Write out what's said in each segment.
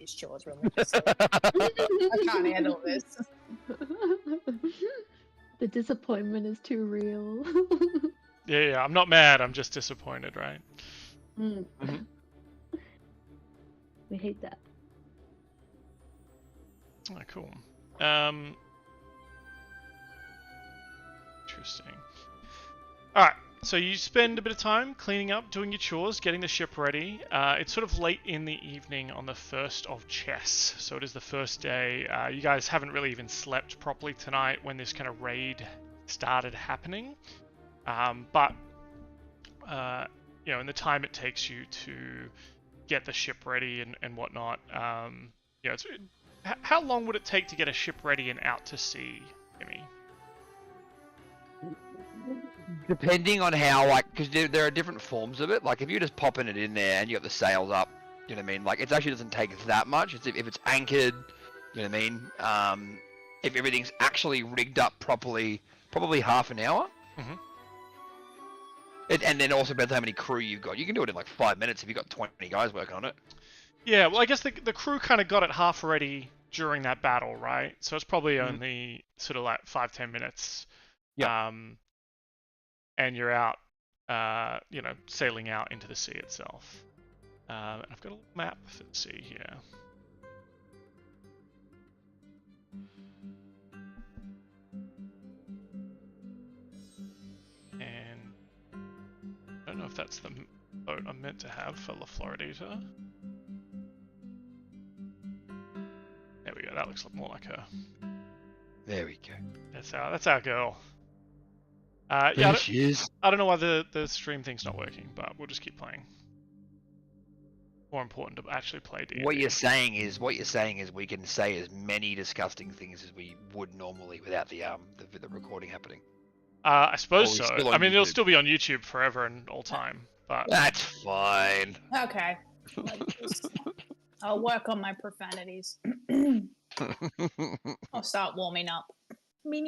these chores religiously. I can't handle this. The disappointment is too real. Yeah, I'm not mad, I'm just disappointed, right? We hate that. Oh, cool. Interesting. Alright, so you spend a bit of time cleaning up, doing your chores, getting the ship ready. It's sort of late in the evening on the 1st of chess, so it is the first day. You guys haven't really even slept properly tonight when this kind of raid started happening. But you know, in the time it takes you to get the ship ready and whatnot, you know, how long would it take to get a ship ready and out to sea, Jimmy? Depending on how, like, because there are different forms of it. Like, if you're just popping it in there and you got the sails up, you know what I mean? Like, it actually doesn't take that much. It's if it's anchored, you know what I mean? If everything's actually rigged up properly, probably half an hour. Mm-hmm. And then also depends how many crew you've got. You can do it in like 5 minutes if you've got 20 guys working on it. Yeah, well, I guess the crew kind of got it half ready during that battle, right? So it's probably only sort of like 5-10 minutes. Yeah. And you're out, you know, sailing out into the sea itself. And I've got a little map for the sea here. And I don't know if that's the boat I'm meant to have for La Floridita. There we go. That looks more like her. There we go. That's our girl. There Yeah, she is. I don't know why the stream thing's not working, but we'll just keep playing. More important to actually play D&D. What you're saying is we can say as many disgusting things as we would normally without the recording happening. I suppose so. still on I mean, it'll YouTube. still be on YouTube forever and all time, but That's fine. Okay. I'll work on my profanities. I'll start warming up. Me.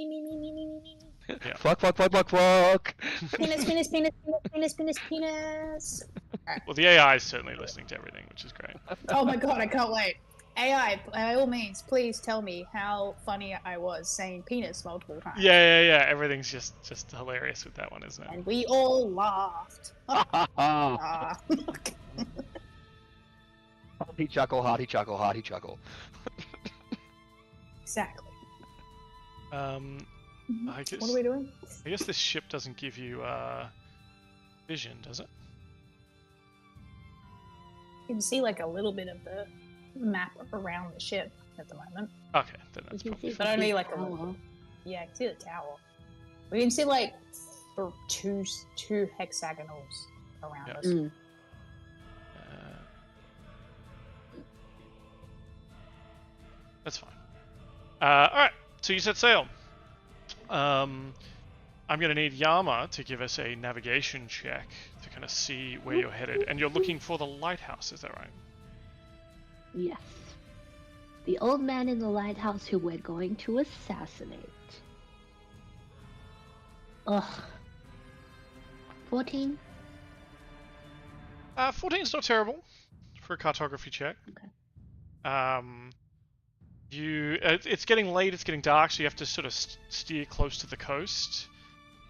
yeah. Fuck. Penis, penis, penis, penis, penis, penis. Well, the AI is certainly listening to everything, which is great. Oh my god, I can't wait. AI, by all means, please tell me how funny I was saying penis multiple times. Yeah. Everything's just hilarious with that one, isn't it? And we all laughed. Ah. Hearty chuckle. Exactly. I guess, What are we doing? I guess this ship doesn't give you vision, does it? You can see like a little bit of the map around the ship at the moment. Okay, then that's You can probably see But the only big like a tower. little. Yeah, I can see the tower. We can see like for two hexagonals around Yeah. us. That's fine. Alright, so you set sail. I'm going to need Yama to give us a navigation check to kind of see where you're headed. And you're looking for the lighthouse, is that right? Yes. The old man in the lighthouse who we're going to assassinate. Ugh. 14? 14's not terrible for a cartography check. Okay. It's getting late, it's getting dark, so you have to sort of steer close to the coast.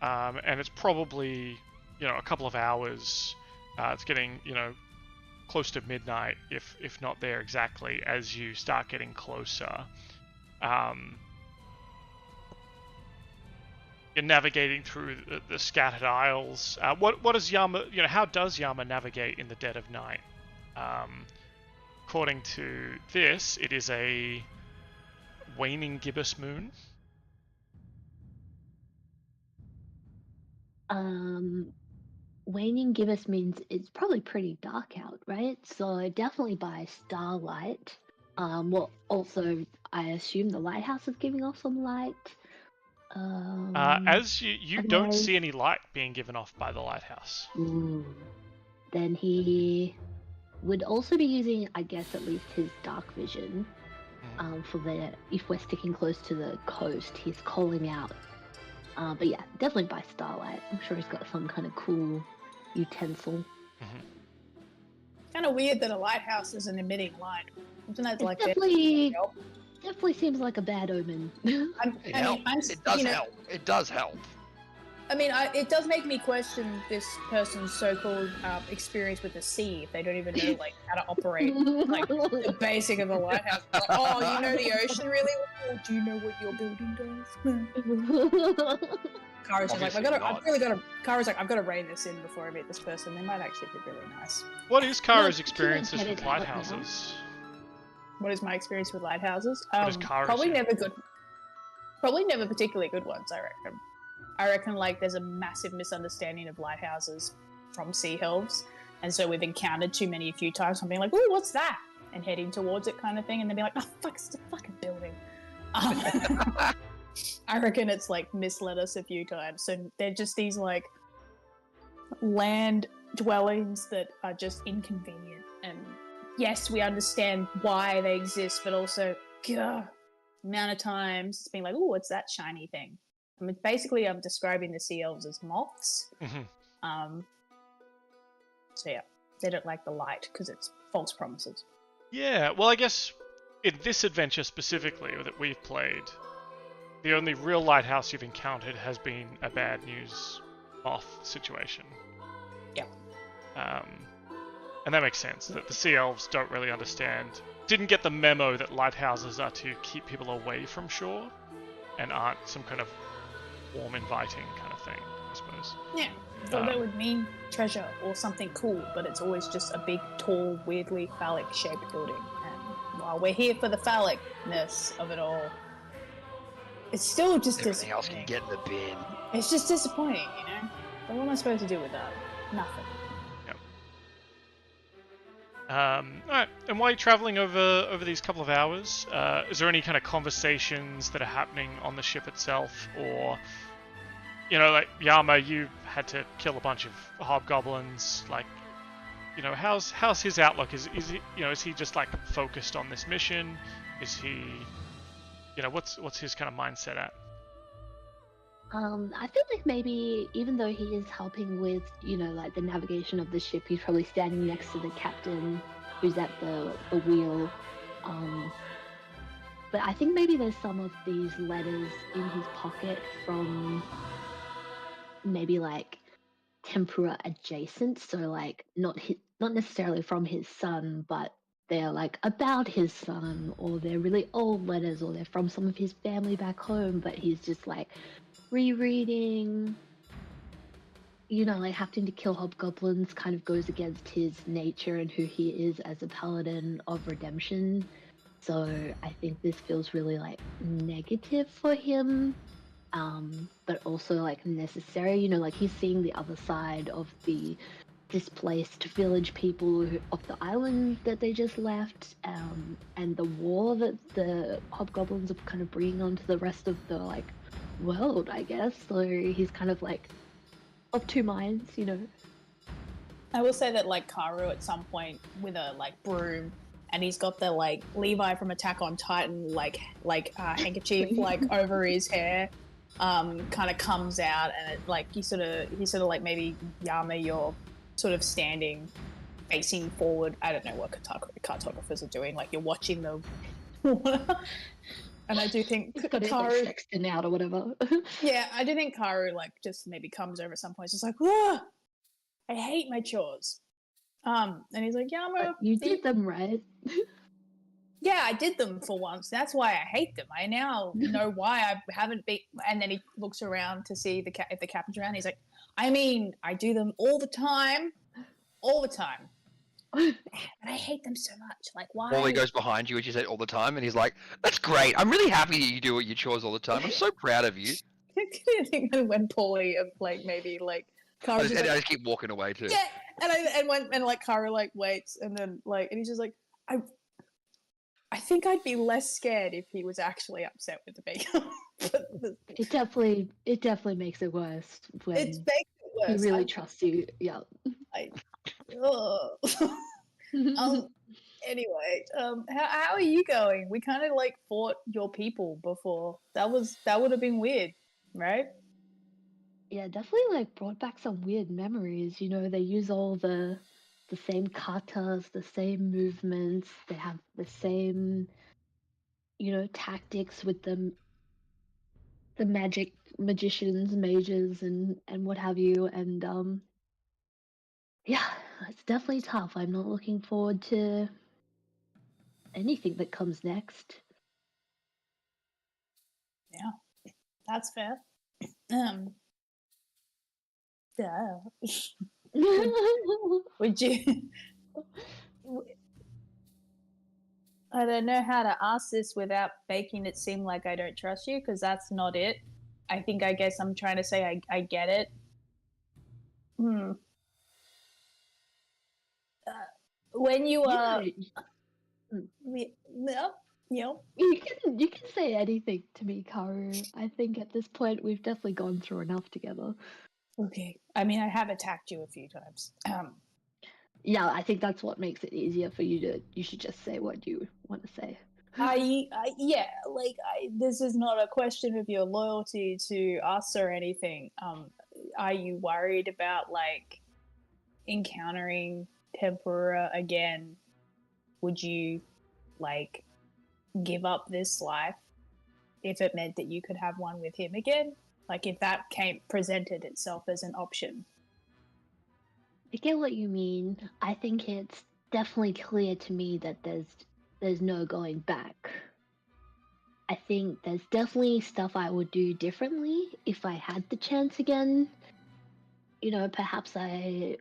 And it's probably, you know, a couple of hours. It's getting, you know, close to midnight, if not there exactly, as you start getting closer. You're navigating through the scattered isles. What does Yama, you know, how does Yama navigate in the dead of night? According to this, it is a waning gibbous moon. Waning gibbous means it's probably pretty dark out, right? So definitely by starlight. Well, also, I assume the lighthouse is giving off some light. As you don't otherwise- see any light being given off by the lighthouse. Ooh. Then he would also be using, I guess, at least his dark vision. If we're sticking close to the coast, he's calling out. But yeah, definitely by starlight. I'm sure he's got some kind of cool utensil. Kind of weird that a lighthouse is an emitting light. Isn't that It like definitely seems like a bad omen. It helps. It does help. It does help. I mean, it does make me question this person's so-called experience with the sea. If they don't even know like how to operate like the basic of a lighthouse. Like, oh, you know the ocean really well? Do you know what your building does? Kara's like, Kara's like, I've got to rein this in before I meet this person. They might actually be really nice. What is Kara's Well, experiences get with it out now. lighthouses? What is my experience with lighthouses? What is Kara's? Probably never good. Probably never particularly good ones, I reckon. I reckon like there's a massive misunderstanding of lighthouses from sea elves, and so we've encountered too many a few times. I'm being like, "Oh, what's that?" and heading towards it, kind of thing, and then be like, "Oh, fuck, it's a fucking building." I reckon it's like misled us a few times. So they're just these like land dwellings that are just inconvenient. And yes, we understand why they exist, but also, amount of times it's been like, "Oh, what's that shiny thing?" I mean, basically, I'm describing the sea elves as moths. So yeah, they don't like the light because it's false promises. Yeah, well, I guess in this adventure specifically that we've played, the only real lighthouse you've encountered has been a bad news moth situation. Yeah. And that makes sense, that the sea elves don't really understand, didn't get the memo that lighthouses are to keep people away from shore and aren't some kind of warm, inviting kind of thing, I suppose. Yeah. So that would mean treasure or something cool, but it's always just a big, tall, weirdly phallic-shaped building. And while we're here for the phallicness of it all, it's still just Everything else can get in the bin. It's just disappointing, you know? But what am I supposed to do with that? Nothing. Alright, and while you're traveling over these couple of hours, is there any kind of conversations that are happening on the ship itself, or, you know, like, Yama, you had to kill a bunch of hobgoblins, like, you know, how's his outlook? Is he, you know, is he just, like, focused on this mission? Is he, you know, what's his kind of mindset at? I feel like maybe even though he is helping with, you know, like the navigation of the ship, he's probably standing next to the captain who's at the wheel. But I think maybe there's some of these letters in his pocket from maybe like Tempura adjacent, so like not necessarily from his son, but they're like about his son, or they're really old letters, or they're from some of his family back home, but he's just like rereading, you know, like having to kill hobgoblins kind of goes against his nature and who he is as a paladin of redemption. So I think this feels really like negative for him, but also like necessary, you know, like he's seeing the other side of the displaced village people of the island that they just left, and the war that the hobgoblins are kind of bringing onto the rest of the like world, I guess. So he's kind of like of two minds, you know. I will say that like Karu at some point with a like broom, and he's got the like Levi from Attack on Titan like handkerchief like over his hair, kind of comes out, and it like he sort of like, maybe Yama, you're sort of standing facing forward. I don't know what cartographers are doing, like you're watching the and I do think Karu sexting out or whatever. Yeah, I do think Karu like just maybe comes over at some point. It's just like, "Whoa, I hate my chores." And he's like, "Yama, you did them, right?" Yeah, I did them for once. That's why I hate them. I now know why I haven't been. And then he looks around to see if the captain's around. He's like, "I mean, I do them all the time. But I hate them so much. Like, why?" Wally goes behind you, as you said, all the time, and he's like, "That's great. I'm really happy that you do your chores all the time. I'm so proud of you." I think when Paulie like maybe like I Karu's just keep walking away too. Yeah, and like Karu like waits, and then like, and he's just like, I think I'd be less scared if he was actually upset with me. It definitely makes it worse when It makes it worse. he really trusts you. Yeah. Anyway, how are you going? We kind of like fought your people before. That would have been weird, right? Yeah, definitely like brought back some weird memories. You know, they use all the the same katas, the same movements. They have the same, tactics with the magicians, mages, and what have you. And yeah, it's definitely tough. I'm not looking forward to anything that comes next. Yeah, that's fair. Um, yeah. Would you? I don't know how to ask this without making it seem like I don't trust you, because that's not it. I guess I'm trying to say I get it. Hmm. When you are, yep, yep. You can say anything to me, Karu. I think at this point we've definitely gone through enough together. Okay. I mean, I have attacked you a few times. Yeah, I think that's what makes it easier for you to. You should just say what you want to say. Yeah, like this is not a question of your loyalty to us or anything. Are you worried about like encountering Tempura again? Would you like give up this life if it meant that you could have one with him again? Like if that presented itself as an option. I get what you mean. I think it's definitely clear to me that there's no going back. I think there's definitely stuff I would do differently if I had the chance again. Perhaps I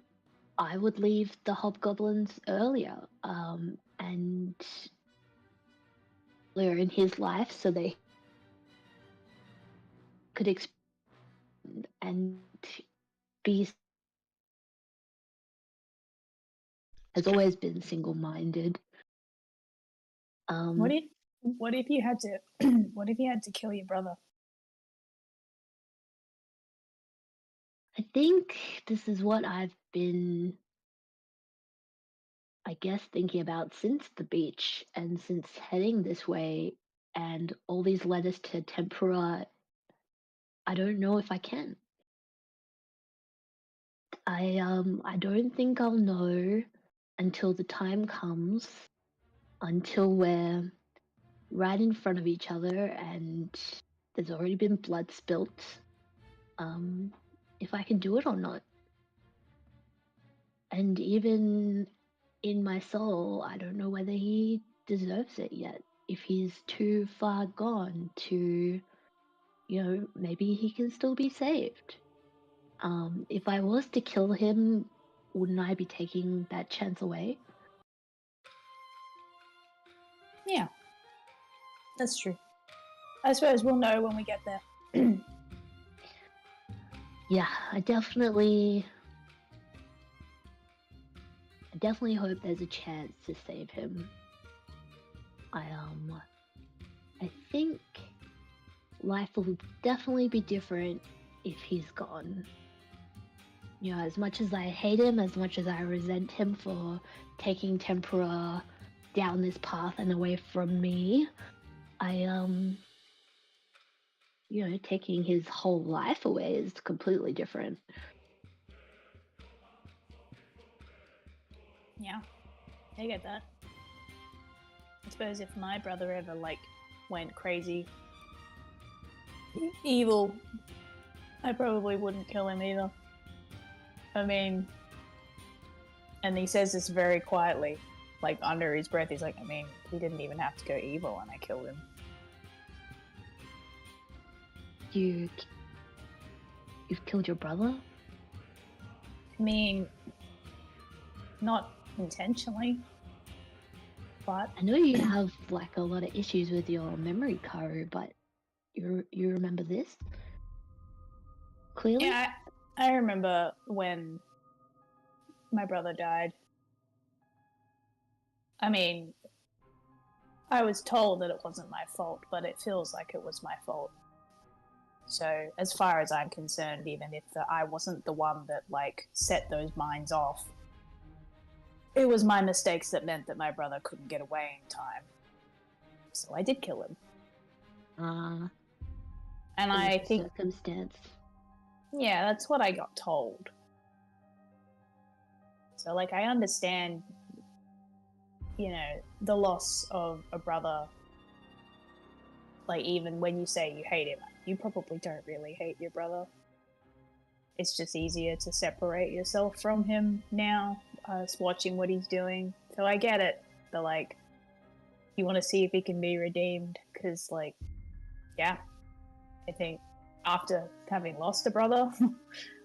would leave the hobgoblins earlier, and earlier in his life, so they could and be has always been single-minded. What if you had to what if you had to kill your brother? I think this is what I've been, I guess, thinking about since the beach and since heading this way and all these letters to Tempura. I don't know if I can. I don't think I'll know until the time comes, until we're right in front of each other and there's already been blood spilt. If I can do it or not. And even in my soul, I don't know whether he deserves it yet. If he's too far gone to, maybe he can still be saved. If I was to kill him, wouldn't I be taking that chance away? Yeah, that's true. I suppose we'll know when we get there. Yeah, I definitely hope there's a chance to save him. I think life will definitely be different if he's gone. As much as I hate him, as much as I resent him for taking Tempura down this path and away from me, taking his whole life away is completely different. Yeah, I get that. I suppose if my brother ever went crazy, evil, I probably wouldn't kill him either. I mean, and he says this very quietly, like under his breath. He's like, I mean, he didn't even have to go evil, and I killed him. You've killed your brother? I mean, not intentionally, but I know you have a lot of issues with your memory, Karu, but you remember this clearly? yeah, I remember when my brother died. I mean, I was told that it wasn't my fault, but it feels like it was my fault. So, as far as I'm concerned, even if I wasn't the one that set those mines off, it was my mistakes that meant that my brother couldn't get away in time. So I did kill him. And I think circumstance. Yeah, that's what I got told. So, like, I understand, the loss of a brother. Like, even when you say you hate him, you probably don't really hate your brother. It's just easier to separate yourself from him now, watching what he's doing. So I get it, but, like, you want to see if he can be redeemed, because, like, yeah, I think after having lost a brother,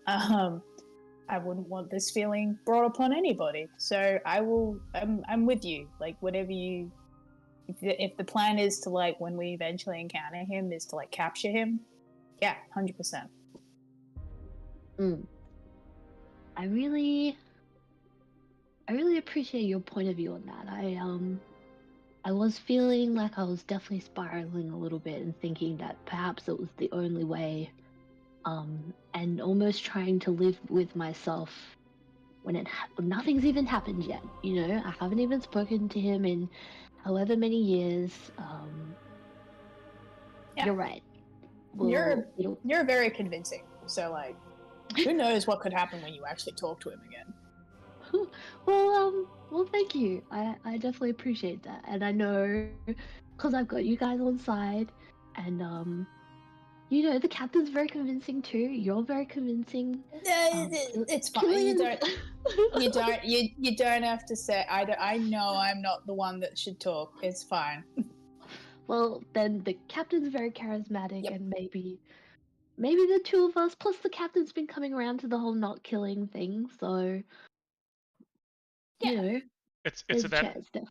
I wouldn't want this feeling brought upon anybody. So I'm with you. Like, whatever you, if the plan is to, like, when we eventually encounter him, is to, like, capture him, yeah, 100%. I really appreciate your point of view on that. I was feeling like I was definitely spiraling a little bit and thinking that perhaps it was the only way, and almost trying to live with myself when nothing's even happened yet. I haven't even spoken to him in however many years. Yeah. You're right. You're very convincing. So, like, who knows what could happen when you actually talk to him again? Well, thank you. I definitely appreciate that, and I know because I've got you guys on side, and the captain's very convincing too. You're very convincing. It's fine. You don't have to say. I know I'm not the one that should talk. It's fine. Well, then the captain's very charismatic, Yep. and maybe the two of us, plus the captain's been coming around to the whole not killing thing, so It's there's at a chance there.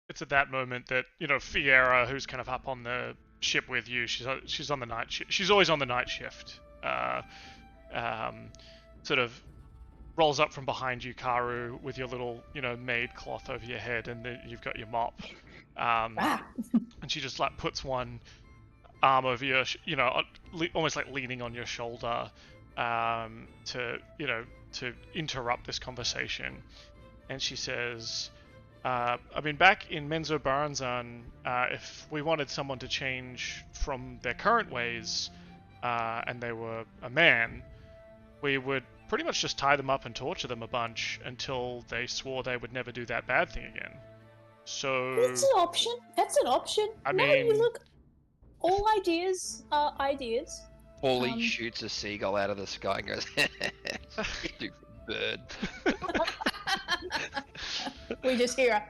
it's at that moment that Fiera, who's kind of up on the ship with you, she's on the night shift. She's always on the night shift. Sort of rolls up from behind you, Karu, with your little made cloth over your head, and then you've got your mop. And she just like puts one arm over your, almost like leaning on your shoulder, to interrupt this conversation. And she says, I mean, back in Menzo Baranzan, if we wanted someone to change from their current ways, and they were a man, we would pretty much just tie them up and torture them a bunch until they swore they would never do that bad thing again. So that's an option. I mean, look, all ideas are ideas. Paulie shoots a seagull out of the sky and goes, "You bird." We just hear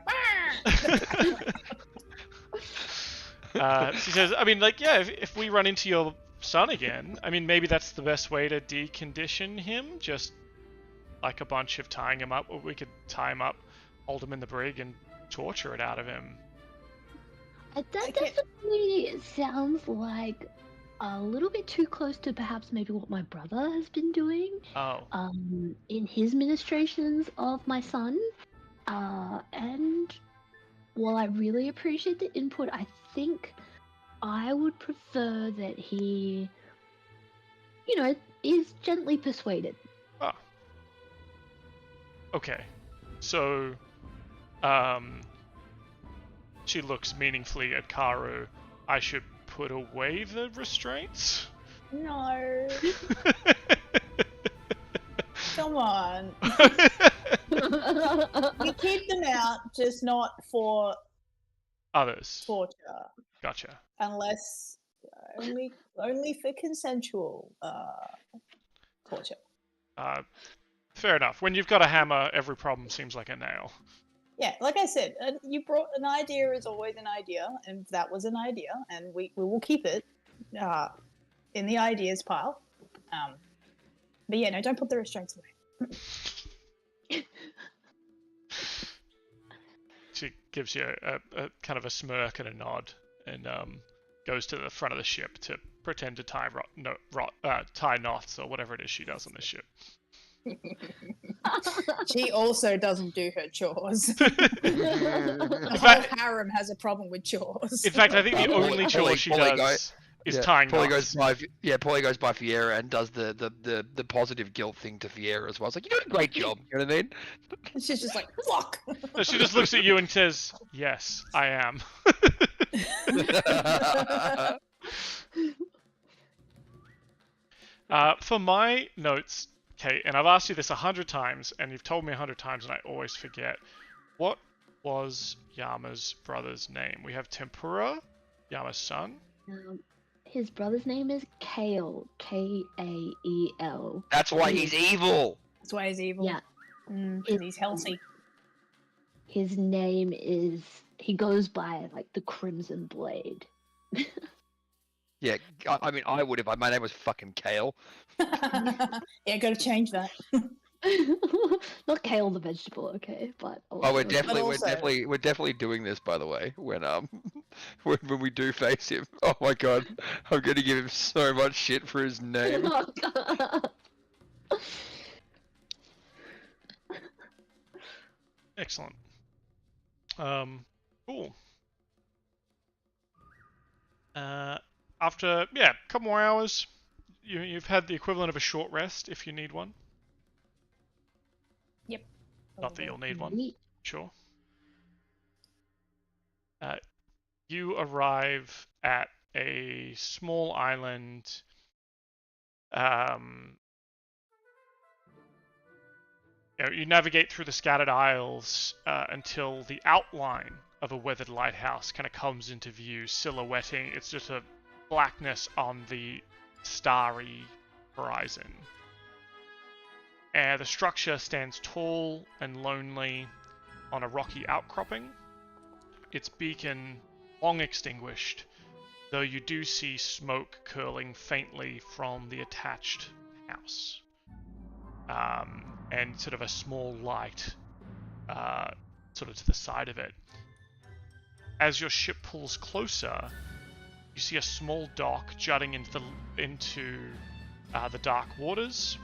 she says, I mean, like, yeah, if we run into your son again, I mean, maybe that's the best way to decondition him, just like a bunch of tying him up, or we could tie him up, hold him in the brig, and torture it out of him. That definitely sounds like a little bit too close to perhaps maybe what my brother has been doing. Oh. In his ministrations of my son. And while I really appreciate the input, I think I would prefer that he, is gently persuaded. Oh. Okay. So, she looks meaningfully at Karu. I should put away the restraints? No. Come on. You keep them out, just not for others. Torture. Gotcha. Unless only for consensual torture. Fair enough. When you've got a hammer, every problem seems like a nail. Yeah, like I said, you brought an idea is always an idea, and that was an idea, and we will keep it in the ideas pile. But yeah, no, don't put the restraints away. She gives you a kind of a smirk and a nod, and goes to the front of the ship to pretend to tie tie knots or whatever it is she does on this ship. She also doesn't do her chores. The whole harem has a problem with chores. In fact, I think the only chore she does is tying knots. Paulie goes by Fiera and does the positive guilt thing to Fiera as well. It's like, you're doing a great job. You know what I mean? She's just like, fuck. So she just looks at you and says, yes, I am. For my notes, Okay, and I've asked you this 100 times, and you've told me 100 times, and I always forget. What was Yama's brother's name? We have Tempura, Yama's son. His brother's name is Kael. Kael. That's why he's evil. That's why he's evil. Yeah. Because he's healthy. His name is. He goes by like the Crimson Blade. Yeah, I mean, I would if my name was fucking Kale. Yeah, gotta change that. Not kale the vegetable, okay, but Oh, we're definitely also- we're definitely doing this, by the way. When when we do face him. Oh my god, I'm gonna give him so much shit for his name. Excellent. Cool. After a couple more hours, you've had the equivalent of a short rest if you need one. Yep. Not that you'll need one. Sure. You arrive at a small island. You navigate through the scattered isles until the outline of a weathered lighthouse kind of comes into view, silhouetting. It's just a blackness on the starry horizon. The structure stands tall and lonely on a rocky outcropping. Its beacon long extinguished, though you do see smoke curling faintly from the attached house. And sort of a small light sort of to the side of it. As your ship pulls closer, you see a small dock jutting into the dark waters.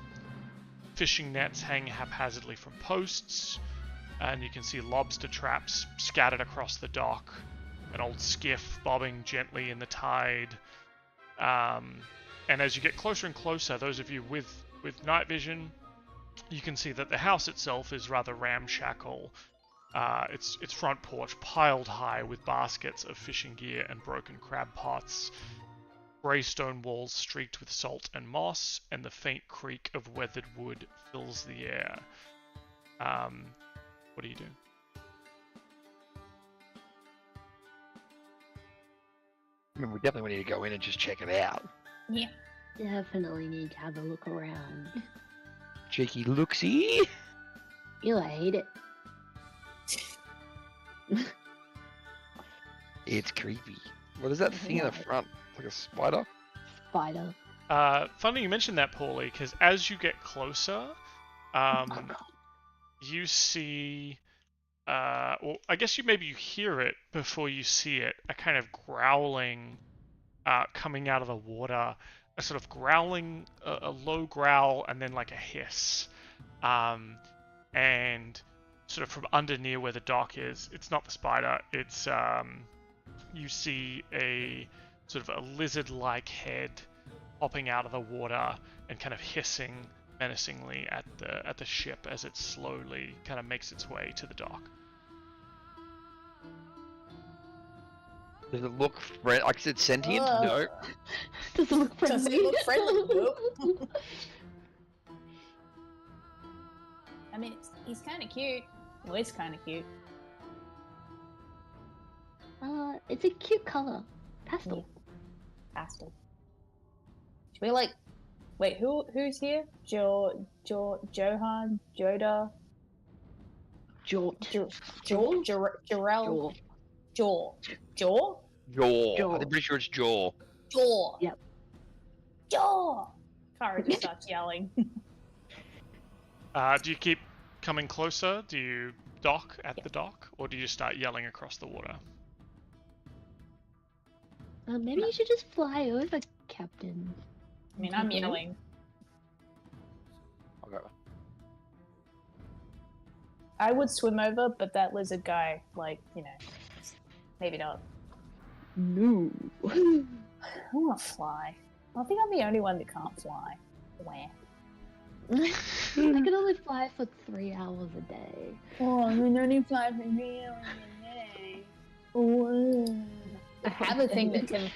Fishing nets hang haphazardly from posts, and you can see lobster traps scattered across the dock. An old skiff bobbing gently in the tide. And as you get closer and closer, those of you with night vision, you can see that the house itself is rather ramshackle. Its front porch piled high with baskets of fishing gear and broken crab pots. Grey stone walls streaked with salt and moss, and the faint creak of weathered wood fills the air. What do you do? I mean, we definitely need to go in and just check it out. Yeah. Definitely need to have a look around. Cheeky looksy. Ew, I hate it. It's creepy. What is that thing in the front? Like a spider? Spider. Funny you mentioned that, Paulie, because as you get closer, you see, well, I guess you hear it before you see it, a kind of growling coming out of the water, a sort of growling, a low growl, and then like a hiss. And sort of from under near where the dock is, it's not the spider, it's, you see a sort of a lizard-like head popping out of the water and kind of hissing menacingly at the ship as it slowly kind of makes its way to the dock. Does it look like is it sentient? No. Does it look friendly? Does it look friendly? Nope. I mean, he's kind of cute. Well, it's kind of cute. It's a cute color. Pastel. Pastel. Should we wait, who's here? Johan, Joda, Jarrell, Jaw? Jaw. I'm pretty sure it's jaw. Jaw. Yep. Jaw. Kara just starts yelling. Do you keep coming closer? Do you dock at the dock? Or do you start yelling across the water? Maybe you should just fly over, Captain. I mean, I'm yelling. Okay. I would swim over, but that lizard guy, maybe not. No. I want to fly. I think I'm the only one that can't fly. Where? I can only fly for 3 hours a day. Oh, I can only fly for 3 hours a day. Oh. I have a thing that can.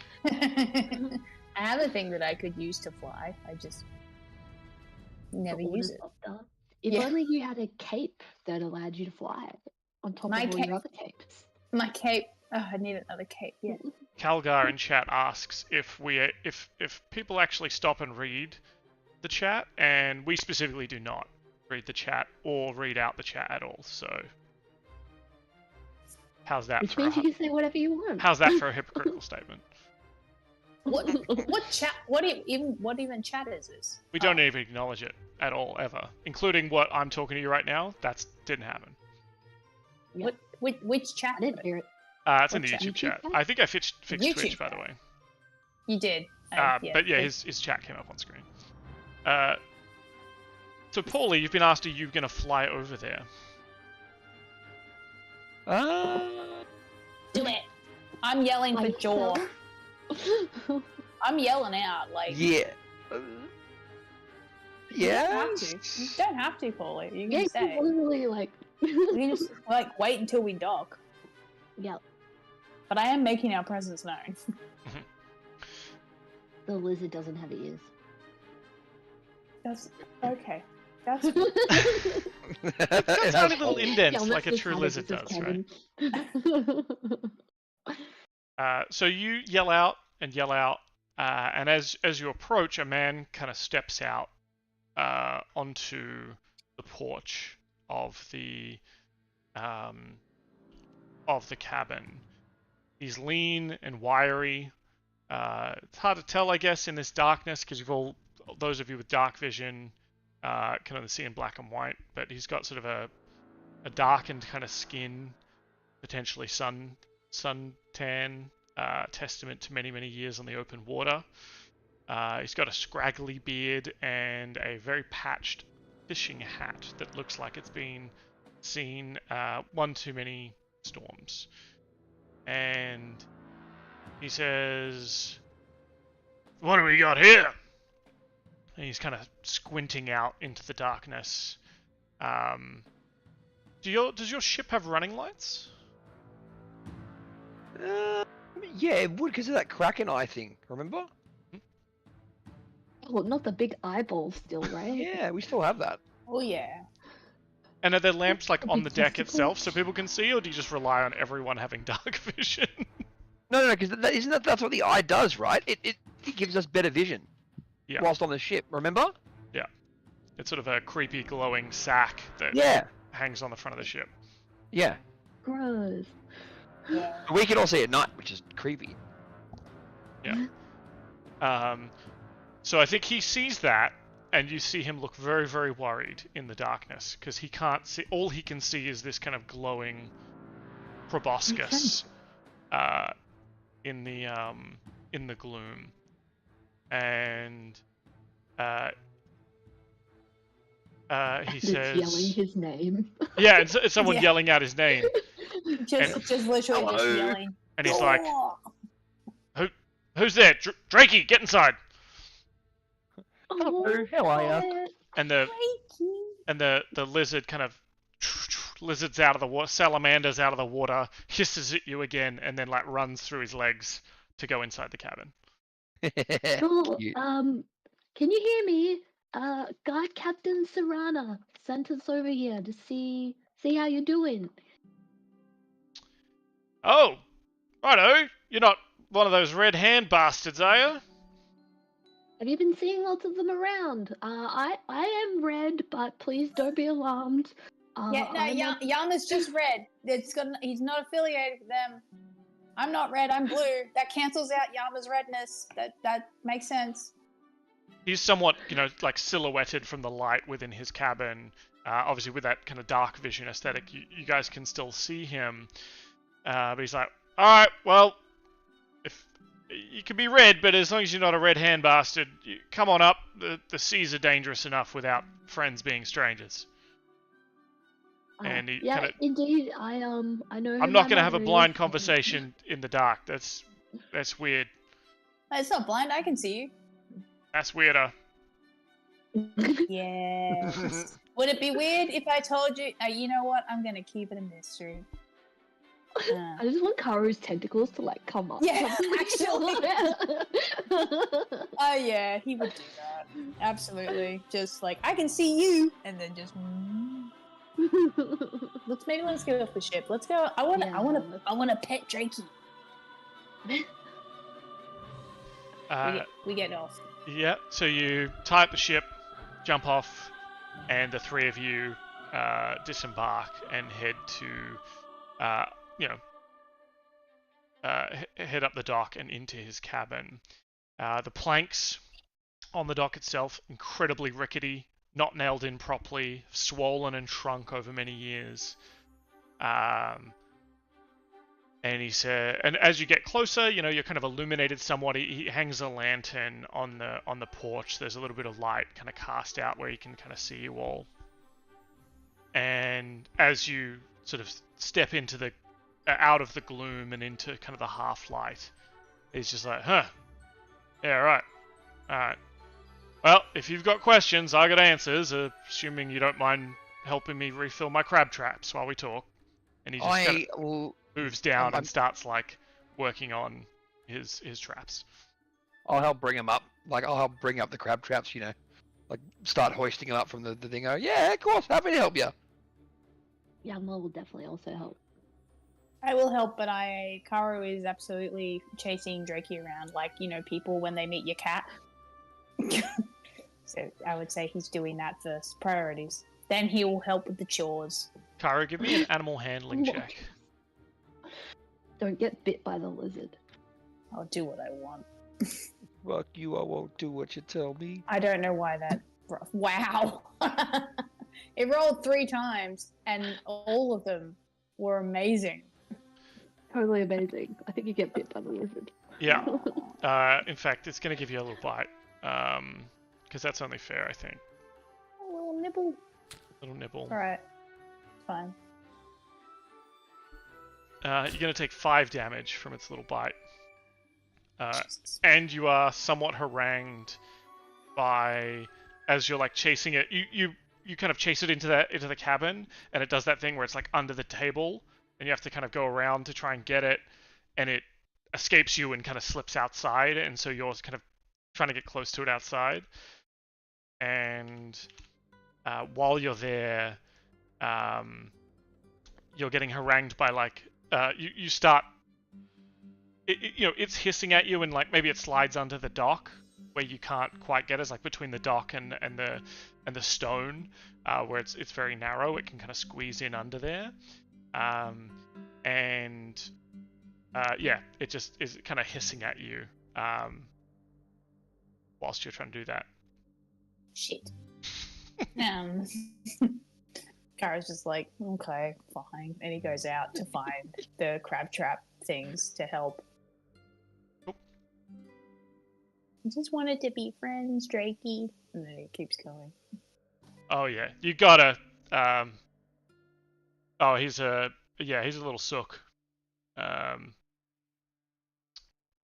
I have a thing that I could use to fly. I just Never the use orders it. doctor. If Yeah. only you had a cape that allowed you to fly on top My of all cape- your other capes. My cape. Oh, I need another cape. Yeah. Calgar in chat asks if people actually stop and read the chat, and we specifically do not read the chat or read out the chat at all. So how's that Which for means you can say whatever you want. how's that for a hypocritical statement? What chat? What even chat is this? We don't even acknowledge it at all ever, including what I'm talking to you right now. That didn't happen. Which chat? I didn't hear it. It's in the What YouTube chat? chat. YouTube I think I fixed YouTube Twitch, by the chat. way. You did. But yeah, his chat came up on screen. So Paulie, you've been asked, are you going to fly over there? Do it. I'm yelling for jaw. Myself? I'm yelling out like. Yeah. You don't Yeah. have to. You don't have to, Paulie. You Yeah, can say. you literally like. You can just like wait until we dock. Yeah, But I am making our presence known. the lizard doesn't have ears. That's okay. That's It's got tiny little indents Yeah, like a that's true the lizard side of does, this right? So you yell out, and as you approach, a man kind of steps out onto the porch of the cabin. He's lean and wiry. It's hard to tell, I guess, in this darkness because those of you with dark vision can only see in black and white. But he's got sort of a darkened kind of skin, potentially suntan, testament to many, many years on the open water. He's got a scraggly beard and a very patched fishing hat that looks like it's been seen one too many storms. And he says, "What do we got here?" And he's kind of squinting out into the darkness. Does your ship have running lights? Yeah, it would because of that Kraken eye thing. Remember? Oh, not the big eyeball still, right? Yeah, we still have that. oh yeah. And are there lamps like on the deck Testicles? itself so people can see, or do you just rely on everyone having dark vision? No, because that's what the eye does, right? It gives us better vision. Yeah. Whilst on the ship, remember? It's sort of a creepy glowing sack that Yeah. hangs on the front of the ship. Yeah. Gross. Yeah. We can all see at night, which is creepy. So I think he sees that, and you see him look very, very worried in the darkness because he can't see. All he can see is this kind of glowing proboscis in the gloom, and he says, yelling his name. "Yeah, it's someone Yeah. yelling out his name." Just literally just Hello. yelling. And he's like, "Oh." "Who's there? Drakey, get inside!" Oh, how are ya? quiet. And the Crikey. lizard kind of lizards out of the water, salamanders out of the water, hisses at you again, and then like runs through his legs to go inside the cabin. Cool. Cute. Can you hear me? Guard Captain Soranna sent us over here to see how you're doing. Oh, righto. You're not one of those red hand bastards, are you? Have you been seeing lots of them around? I am red, but please don't be alarmed. Yeah, no, I'm a- Yama's just red. He's not affiliated with them. I'm not red. I'm blue. That cancels out Yama's redness. That makes sense. He's somewhat, like silhouetted from the light within his cabin. Obviously, with that kind of dark vision aesthetic, you guys can still see him. But he's like, "All right, well, if you can be red, but as long as you're not a red hand bastard, come on up. The seas are dangerous enough without friends being strangers." And he yeah, kinda- indeed. I know. I'm not going to have a blind conversation in the dark. That's weird. It's not blind. I can see you. That's weirder. Yes. Would it be weird if I told you? You know what? I'm gonna keep it a mystery. I just want Karu's tentacles to like come up. Yeah, something. actually. Oh yeah, he would do that. Absolutely. Just like, I can see you, and then just. Let's go off the ship. Let's go. I want to pet Drakey. We get off. Yeah. So you tie up the ship, jump off, and the three of you disembark and head to, head up the dock and into his cabin. The planks on the dock itself, incredibly rickety, not nailed in properly, swollen and shrunk over many years. And he said, and as you get closer, you're kind of illuminated somewhat. He hangs a lantern on the porch. There's a little bit of light kind of cast out where you can kind of see you all. And as you sort of step into the out of the gloom and into kind of the half light, he's just like, huh, yeah, right, all right. Well, if you've got questions, I got answers. Assuming you don't mind helping me refill my crab traps while we talk. And he just kind of moves down and starts like working on his traps. I'll help bring him up. Like I'll help bring up the crab traps. Like start hoisting them up from the thing. Yeah, of course, happy to help you. Yama will definitely also help. I will help, but Karu is absolutely chasing Drakey around, like, people when they meet your cat. So I would say he's doing that first. Priorities. Then he will help with the chores. Karu, give me an animal handling check. Don't get bit by the lizard. I'll do what I want. Fuck you, I won't do what you tell me. I don't know why that... Wow! It rolled 3 times, and all of them were amazing. Totally amazing. I think you get bit by the lizard. Yeah. In fact, it's going to give you a little bite. Because that's only fair, I think. A little nibble. Little nibble. Alright. Fine. You're going to take 5 damage from its little bite. And you are somewhat harangued by, as you're like chasing it, you kind of chase it into the cabin, and it does that thing where it's like under the table, and you have to kind of go around to try and get it, and it escapes you and kind of slips outside, and so you're kind of trying to get close to it outside. And while you're there, you're getting harangued by like you start. It's hissing at you, and like maybe it slides under the dock where you can't quite get it. It's like between the dock and the stone, where it's very narrow. It can kind of squeeze in under there, it just is kind of hissing at you whilst you're trying to do that. Shit. Kara's just like, okay, fine, and he goes out to find the crab trap things to help. I just wanted to be friends, Drakey. And then he keeps going. Oh yeah, you gotta. He's a little sook.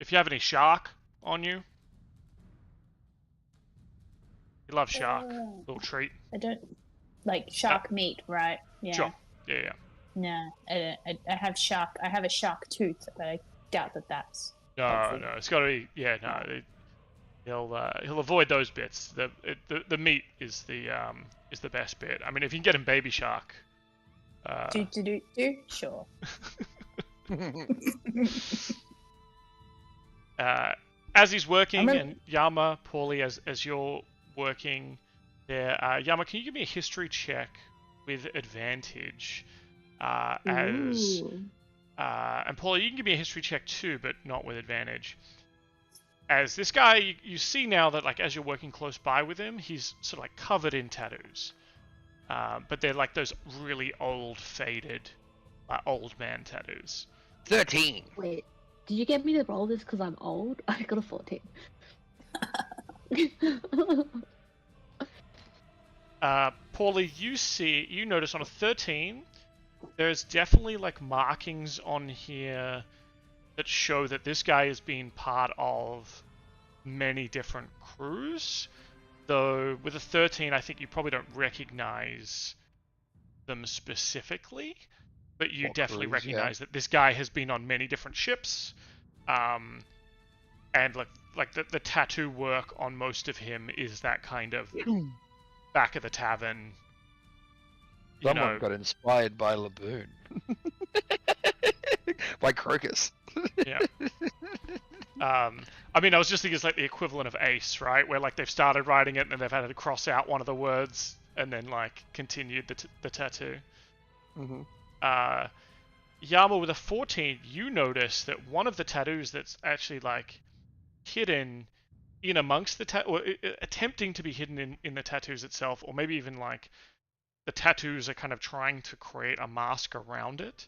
If you have any shark on you, you love shark. Little treat. I don't like shark meat, right? Yeah. Sure. Yeah. No, I have shark. I have a shark tooth, but I doubt that that's. No, it's got to be. Yeah, no. He'll avoid those bits. The meat is the best bit. I mean, if you can get him baby shark. Sure. As he's working, and Yama, Paulie, as you're working there, Yama, can you give me a history check with advantage? And Paulie, you can give me a history check too, but not with advantage. As this guy, you see now that like as you're working close by with him, he's sort of like covered in tattoos, but they're like those really old, faded, old man tattoos. 13. Wait, did you get me to roll this because I'm old? I got a 14. Paulie, you notice on a 13, there's definitely like markings on here that show that this guy has been part of many different crews. Though with a 13, I think you probably don't recognize them specifically. but you Or definitely cruise, yeah. recognize that this guy has been on many different ships, and like the tattoo work on most of him is that kind of back of the tavern. Someone got inspired by Laboon. By Crocus. Yeah. I mean, I was just thinking it's like the equivalent of Ace, right? Where like they've started writing it and then they've had to cross out one of the words and then like continued the tattoo. Mm-hmm. Yama, with a 14, you notice that one of the tattoos that's actually like hidden in amongst the or attempting to be hidden in the tattoos itself, or maybe even like the tattoos are kind of trying to create a mask around it.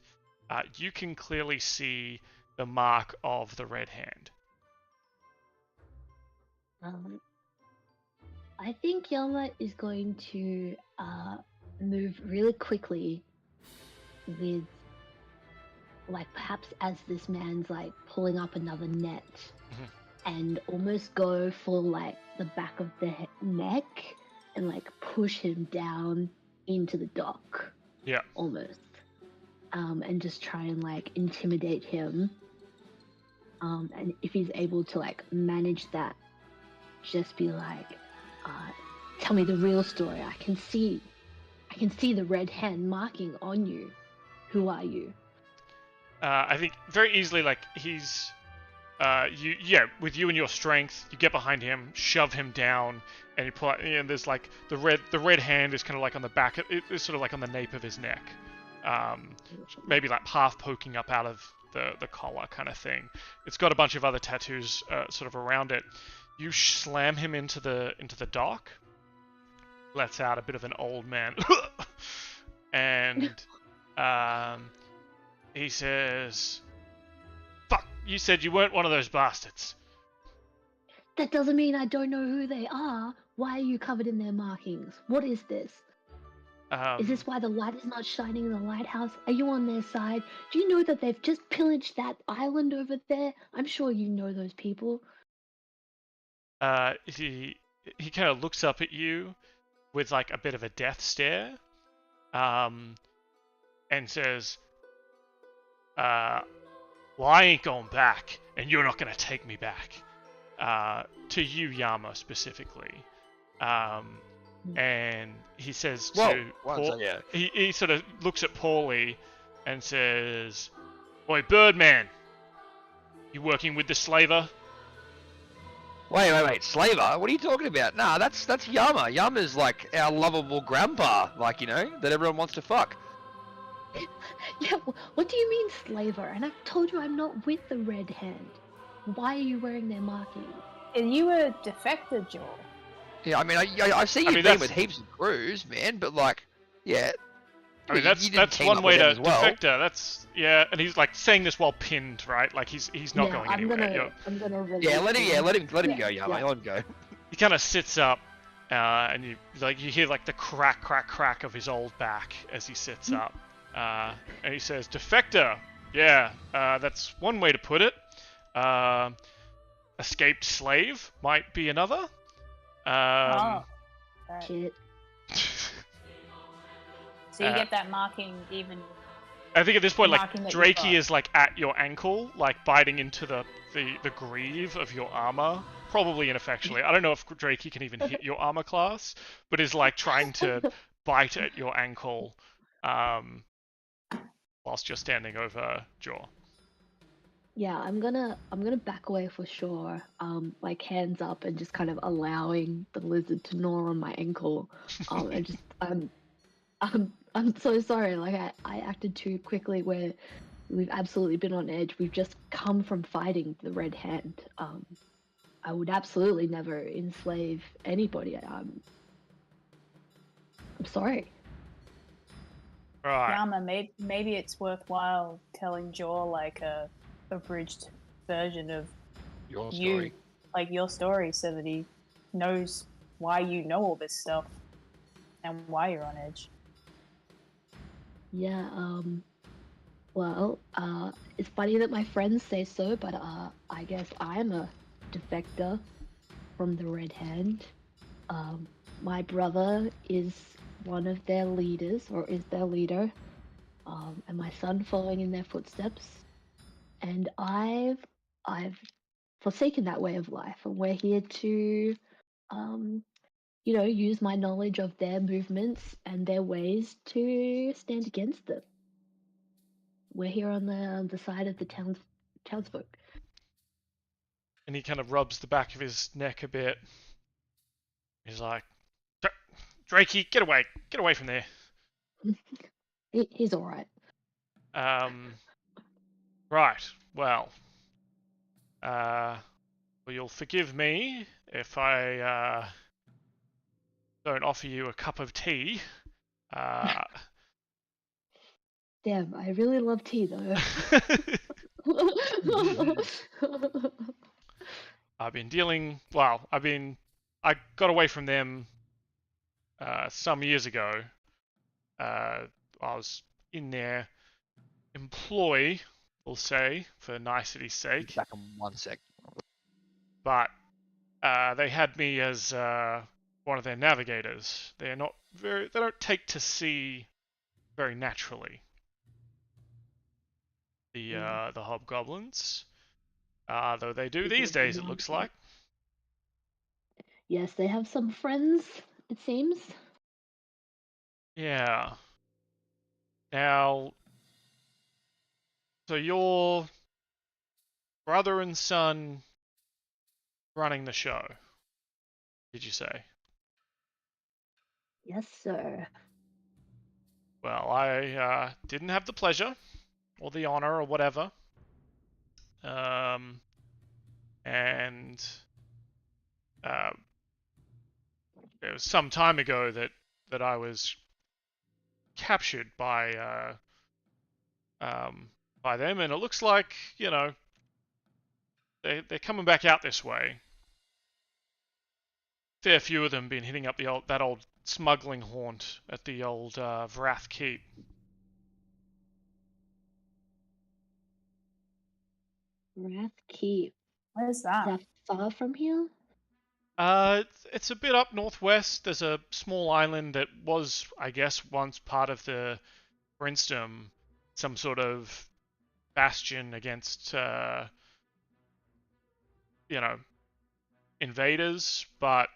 You can clearly see the mark of the red hand. I think Yama is going to move really quickly with, like, perhaps as this man's like pulling up another net, and almost go for like the back of the neck and like push him down into the dock. Yeah. Almost. And just try and like intimidate him. And if he's able to like manage that, just be like, tell me the real story. I can see the red hand marking on you. Who are you? I think very easily, like he's, with you and your strength, you get behind him, shove him down, and you pull out, and there's like the red hand is kind of like on the back, it's sort of like on the nape of his neck, maybe like half poking up out of the collar kind of thing. It's got a bunch of other tattoos sort of around it. You slam him into the dock, lets out a bit of an old man, and he says, "Fuck, you said you weren't one of those bastards." That doesn't mean I don't know who they are. Why are you covered in their markings? What is this? Is this why the light is not shining in the lighthouse? Are you on their side? Do you know that they've just pillaged that island over there? I'm sure you know those people. He kind of looks up at you with like a bit of a death stare, and says, "Well, I ain't going back, and you're not gonna take me back." To you, Yama, specifically. And he says to Paul, he sort of looks at Paulie and says, "Oi, Birdman, you working with the slaver?" Wait, slaver? What are you talking about? Nah, that's Yama. Yama's like our lovable grandpa, like, you know, that everyone wants to fuck. Yeah, what do you mean slaver? And I've told you I'm not with the red hand. Why are you wearing their markings? Are you a defector, Joel? Yeah, I mean, I've seen you been with heaps of crews, man, but like, yeah. I mean, that's one way to defector. That's and he's like saying this while pinned, right? Like he's not going anywhere. I'm gonna let him go, Yama. Yeah. Let him go. He kind of sits up, and you hear like the crack of his old back as he sits up, and he says, "Defector, yeah, that's one way to put it. Escaped slave might be another." Shit. So you get that marking even. I think at this point, like Drakey is like at your ankle, like biting into the greave of your armor, probably ineffectually. I don't know if Drakey can even hit your armor class, but is like trying to bite at your ankle, whilst you're standing over Jaw. Yeah, I'm gonna back away for sure. Like hands up and just kind of allowing the lizard to gnaw on my ankle. And just I'm so sorry. Like I acted too quickly. Where we've absolutely been on edge. We've just come from fighting the Red Hand. I would absolutely never enslave anybody. I'm sorry. Right. Yama, maybe it's worthwhile telling Jaw like a abridged version of your story. your story, so that he knows why you know all this stuff and why you're on edge. Yeah, well, it's funny that my friends say so, but I guess I'm a defector from the Red Hand. My brother is one of their leaders, or is their leader. and my son following in their footsteps. And I've forsaken that way of life, and we're here to, um, use my knowledge of their movements and their ways to stand against them. We're here on the side of the townsfolk. And he kind of rubs the back of his neck a bit. He's like, Drakey, get away from there. He's all right. Right. Well, you'll forgive me if I don't offer you a cup of tea. Damn, I really love tea though. I've been dealing. Well, I got away from them some years ago. I was in their employ, we'll say, for nicety's sake. Back in 1 sec. But they had me as one of their navigators. They don't take to sea very naturally. The hobgoblins, though they do these days, it looks like. Yes, they have some friends, it seems. Yeah. Now, so your brother and son running the show, did you say? Yes, sir. Well, I didn't have the pleasure or the honor or whatever. And it was some time ago that I was captured by them, and it looks like they're coming back out this way. Fair few of them been hitting up that old smuggling haunt at the old Vrath Keep. Wrath Keep. Where's that? Is that far from here? It's a bit up northwest. There's a small island that was, I guess, once part of the Brinstom, some sort of bastion against, invaders. But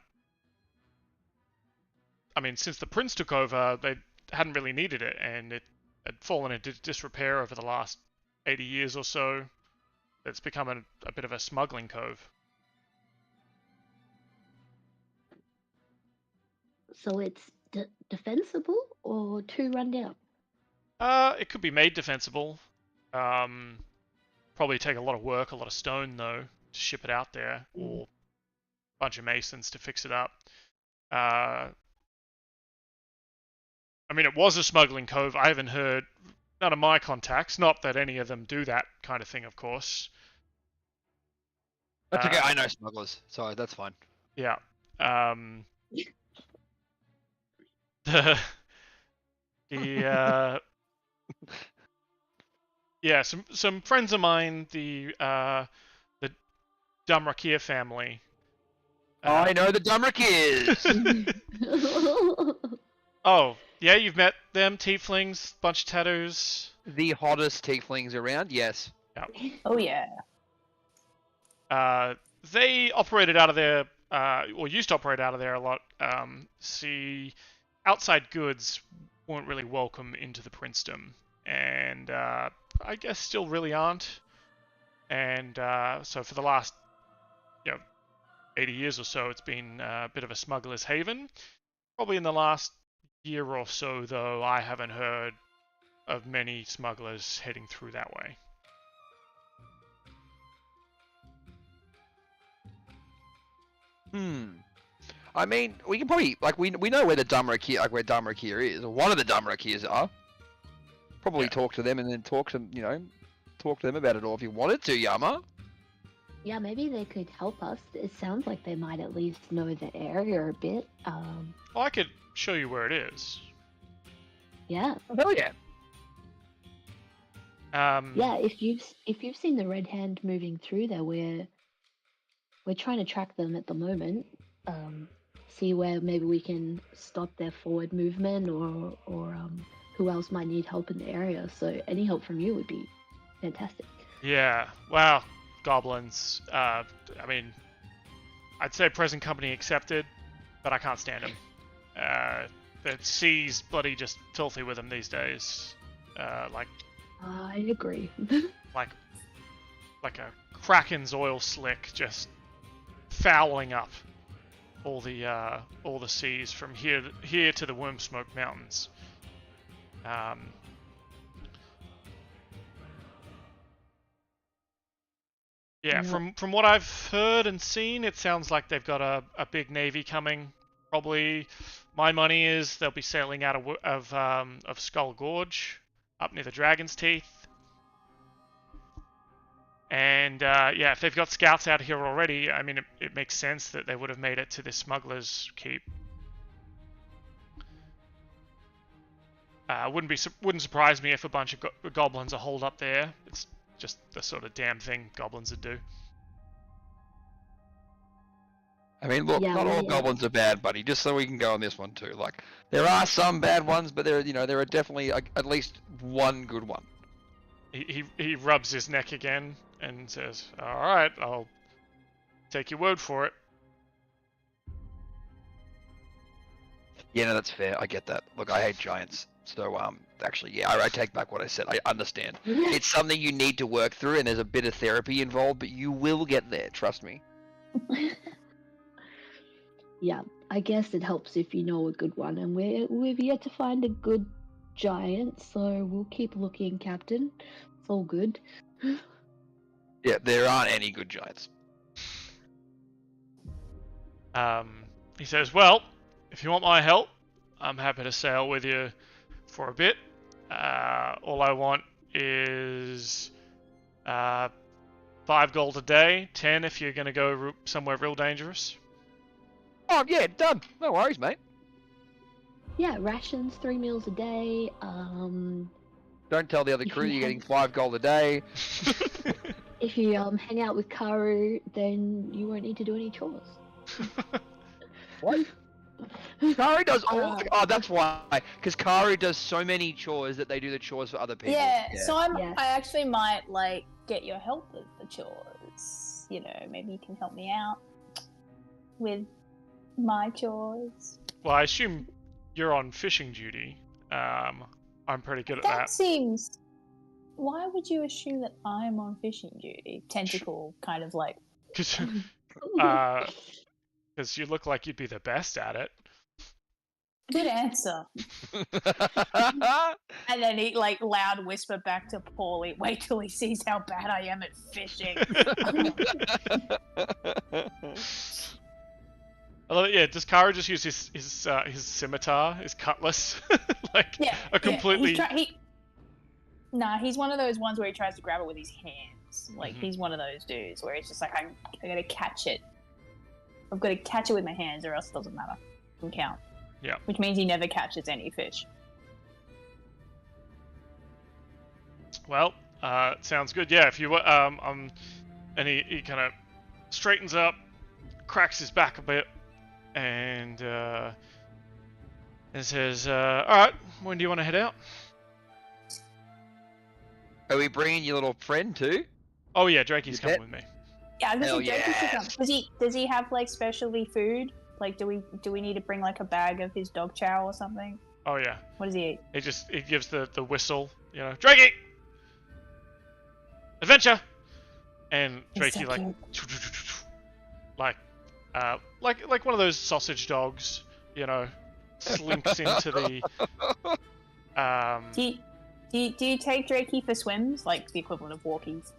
I mean, since the Prince took over, they hadn't really needed it, and it had fallen into disrepair over the last 80 years or so. It's become a bit of a smuggling cove. So it's defensible or too run down? It could be made defensible. Probably take a lot of work, a lot of stone though, to ship it out there, or a bunch of masons to fix it up. I mean, it was a smuggling cove. I haven't heard none of my contacts. Not that any of them do that kind of thing, of course. That's okay. I know smugglers, so that's fine. Yeah. Yeah, some friends of mine, the Dumrakia family. I know the Dumrakias! Oh, yeah, you've met them, tieflings, bunch of tattoos. The hottest tieflings around, yes. Yeah. Oh yeah. They operated out of there, or used to operate out of there a lot. See, outside goods weren't really welcome into the princedom, and I guess still really aren't. And so for the last 80 years or so, it's been a bit of a smuggler's haven. Probably in the last year or so, though, I haven't heard of many smugglers heading through that way. I mean, we can probably we know where the Dumrakia is, or one of the Dumrakias are. Probably talk to them and then talk to them about it all if you wanted to, Yama. Yeah, maybe they could help us. It sounds like they might at least know the area a bit. Well, I could show you where it is. Yeah. Hell yeah. Yeah, if you've seen the Red Hand moving through there, we're trying to track them at the moment. See where maybe we can stop their forward movement or who else might need help in the area. So any help from you would be fantastic. Yeah, well, goblins. I mean, I'd say present company accepted, but I can't stand them. The sea's bloody just filthy with them these days. I agree. like a kraken's oil slick, just fouling up all the seas from here to the Wormsmoke Mountains. Yeah, from what I've heard and seen, it sounds like they've got a big navy coming. Probably, my money is they'll be sailing out of Skull Gorge, up near the Dragon's Teeth. And yeah, if they've got scouts out here already, I mean, it makes sense that they would have made it to this smuggler's keep. Wouldn't surprise me if a bunch of goblins are holed up there. It's just the sort of damn thing goblins would do. I mean, look, not all goblins are bad, buddy. Just so we can go on this one too. Like, there are some bad ones, but there are definitely at least one good one. He rubs his neck again and says, "All right, I'll take your word for it." Yeah, no, that's fair. I get that. Look, I hate giants. So, actually, yeah, I take back what I said. I understand. It's something you need to work through, and there's a bit of therapy involved, but you will get there. Trust me. Yeah, I guess it helps if you know a good one, and we've yet to find a good giant, so we'll keep looking, Captain. It's all good. Yeah, there aren't any good giants. He says, "Well, if you want my help, I'm happy to sail with you for a bit. All I want is 5 gold a day, 10 if you're going to go somewhere real dangerous." Oh, yeah, done. No worries, mate. Yeah, rations, 3 meals a day. Don't tell the other crew you're getting 5 gold a day. If you hang out with Karu, then you won't need to do any chores. What? Karu does all. Oh, that's why. Because Karu does so many chores that they do the chores for other people. Yeah. So I actually might get your help with the chores. You know, maybe you can help me out with my chores. Well, I assume you're on fishing duty. I'm pretty good at that. That seems. Why would you assume that I'm on fishing duty? Tentacle, kind of like. Because you look like you'd be the best at it. Good answer. And then he loud whisper back to Paulie, "Wait till he sees how bad I am at fishing." I love it. Yeah, does Kara just use his scimitar, his cutlass, a completely? Nah, he's one of those ones where he tries to grab it with his hands. He's one of those dudes where he's just like, I gotta catch it. I've got to catch it with my hands, or else it doesn't matter. It can count. Yeah. Which means he never catches any fish. Well, sounds good. Yeah, if you and he kind of straightens up, cracks his back a bit, and says, "All right, when do you want to head out?" Are we bringing your little friend too? Oh yeah, Drakey's coming with me. Yeah, I was gonna say Drake should come. Does he have specialty food? Do we need to bring a bag of his dog chow or something? Oh yeah. What does he eat? He gives the whistle, Drakey! Adventure! And Drakey like one of those sausage dogs, slinks into the Do you take Drakey for swims, like the equivalent of walkies?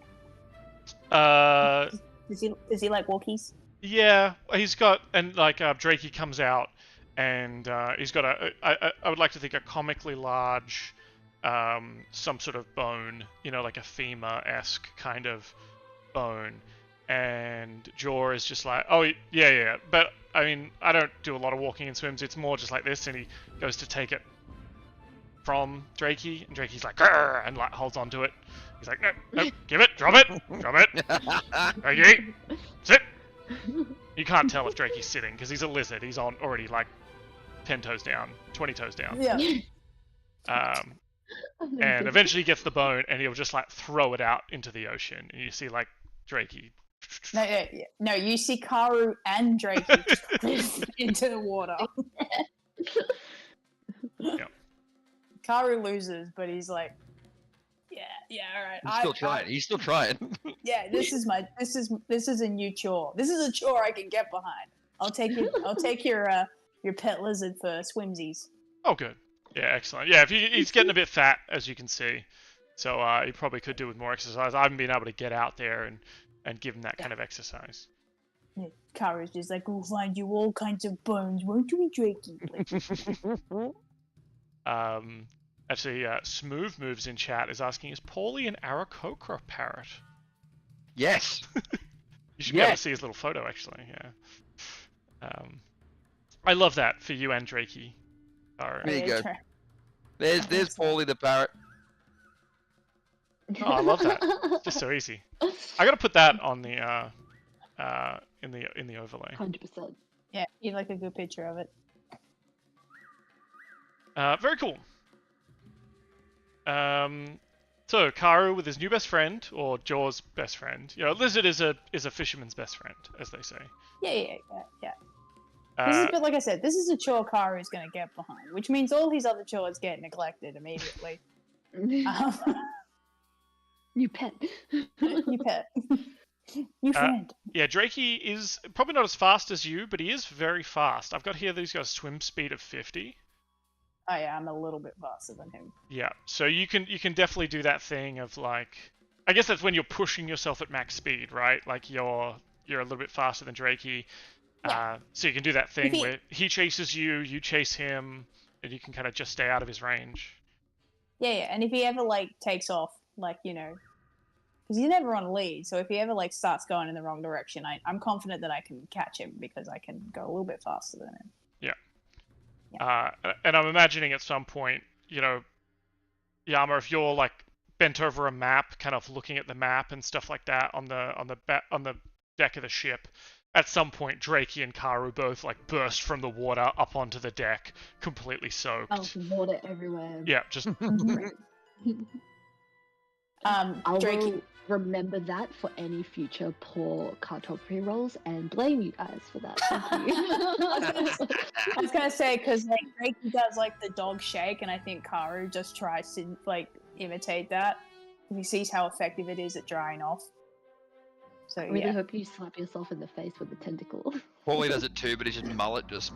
Does he like walkies? Yeah, he's got, and Drakey comes out, and he's got I would like to think a comically large, some sort of bone, like a femur-esque kind of bone, and Jaw is just like, oh yeah, but I mean, I don't do a lot of walking and swims, it's more just like this, and he goes to take it from Drakey, and Drakey's like, grrr, and holds onto it. He's like, no, give it, drop it, Drakey, sit. You can't tell if Drakey's sitting because he's a lizard. He's already 10 toes down, 20 toes down. Yeah. and Amazing. eventually gets the bone, and he'll just like throw it out into the ocean, and you see like Drakey. No, you see Karu and Drakey just into the water. Yeah. Karu loses, but he's like, yeah, all right. He's still trying. He's still trying. Yeah, this is a new chore. This is a chore I can get behind. I'll take your pet lizard for swimsies. Oh, good. Yeah, excellent. Yeah, he's getting a bit fat, as you can see, so he probably could do with more exercise. I haven't been able to get out there and give him that kind of exercise. Yeah, Karu's just like, we'll find you all kinds of bones, won't we, Drakey? Actually, Smooth Moves in chat is asking, is Paulie an Aarakocra parrot? Yes. You should be able to see his little photo, actually. Yeah. I love that for you and Drakey. There you go. There's Paulie the parrot. Oh, I love that. It's just so easy. I gotta put that on the in the overlay. 100%. Yeah, you'd like a good picture of it. Very cool. So Karu with his new best friend, or Jaw's best friend. You know, lizard is a fisherman's best friend, as they say. Yeah. But like I said, this is a chore Karu's going to get behind, which means all his other chores get neglected immediately. New pet. New pet. New friend. Yeah, Drakey is probably not as fast as you, but he is very fast. I've got here that he's got a swim speed of 50. Oh yeah, I'm a little bit faster than him. Yeah, so you can definitely do that thing of like, I guess that's when you're pushing yourself at max speed, right? Like you're a little bit faster than Drakey. Yeah. So you can do that thing where he chases you, you chase him, and you can kind of just stay out of his range. Yeah, and if he ever like takes off, like, you know, because he's never on lead, so if he ever like starts going in the wrong direction, I'm confident that I can catch him because I can go a little bit faster than him. Yeah. And I'm imagining at some point, you know, Yama, if you're like bent over a map, kind of looking at the map and stuff like that on the deck of the ship, at some point Drakey and Karu both like burst from the water up onto the deck, completely soaked. Oh, water everywhere. Yeah, just. I'll Drakey. remember that for any future poor cartography rolls and blame you guys for that. Thank you. I was gonna say, because like Drakey does like the dog shake, and I think Karu just tries to like imitate that. He sees how effective it is at drying off. So I really hope you slap yourself in the face with the tentacle. Paulie does it too, but his mullet just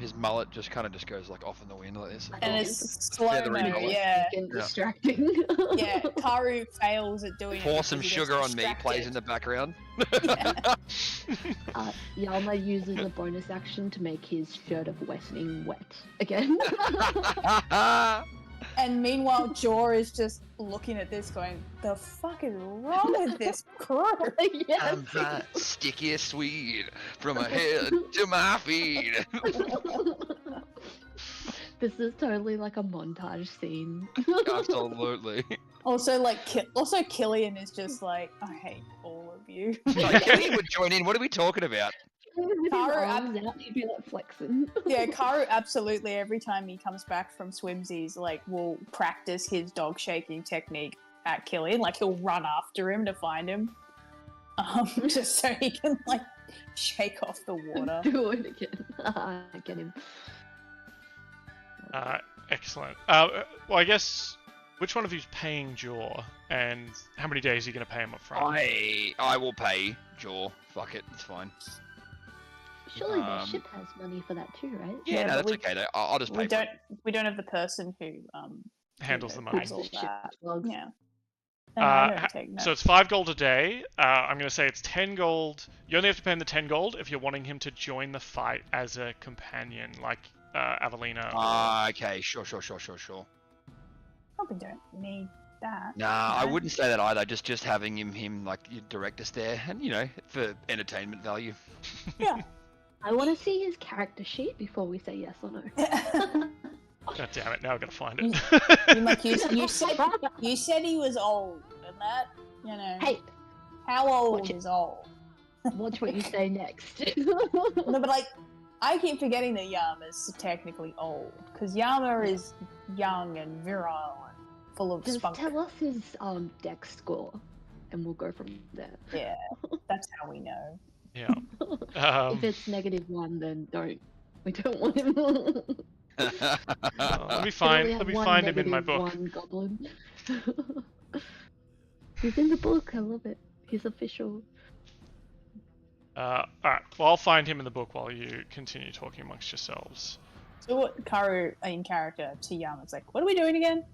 kind of just goes like off in the wind like this. And it's slow mo, yeah. Distracting. Yeah, Karu fails at doing it. Pour some sugar on me plays in the background. Yalma uses a bonus action to make his shirt of wetting wet again. And meanwhile, Jaw is just looking at this going, the fuck is wrong with this crew? Yes. I'm hot, sticky as Swede, from my head to my feet. This is totally like a montage scene. Absolutely. Also, Killian is just like, I hate all of you. Kenny would join in. What are we talking about? He'd be like flexing. Yeah, Karu absolutely, every time he comes back from swimsies, like, will practice his dog shaking technique at Killian. Like, he'll run after him to find him. Just so he can, like, shake off the water. Do it again. Get him. Excellent. Well, I guess, which one of you's paying Jaw, and how many days are you going to pay him up front? I will pay Jaw. Fuck it, it's fine. Surely the ship has money for that too, right? Yeah, no, that's okay. Though. I'll just pay. We don't have the person who handles the money. Handles that. Yeah. So it's 5 gold a day. I'm going to say it's 10 gold. You only have to pay him the 10 gold if you're wanting him to join the fight as a companion, like Avelina. Okay, sure. Probably don't need that. Nah, I wouldn't say that either. Just having him like direct us there, and you know, for entertainment value. Yeah. I want to see his character sheet before we say yes or no. God damn it! Now I've got to find it. You said he was old, and that, you know. Hey, how old is old? Watch what you say next. No, but like, I keep forgetting that Yama's technically old, because Yama is young and virile and full of Just spunk. tell us his dex score, and we'll go from there. Yeah, that's how we know. Yeah. If it's -1, then don't. We don't want him. Let me We find only have one him in my book. -1 goblin. He's in the book. I love it. He's official. Alright, well, I'll find him in the book while you continue talking amongst yourselves. So what Karu in character to Yum is like, what are we doing again?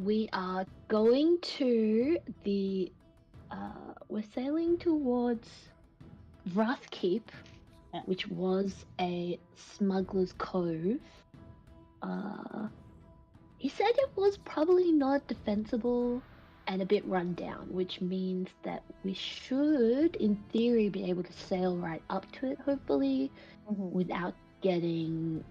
We are going to the. We're sailing towards Wrathkeep, Yeah. which was a smuggler's cove. He said it was probably not defensible and a bit run down, which means that we should, in theory, be able to sail right up to it, hopefully, without getting,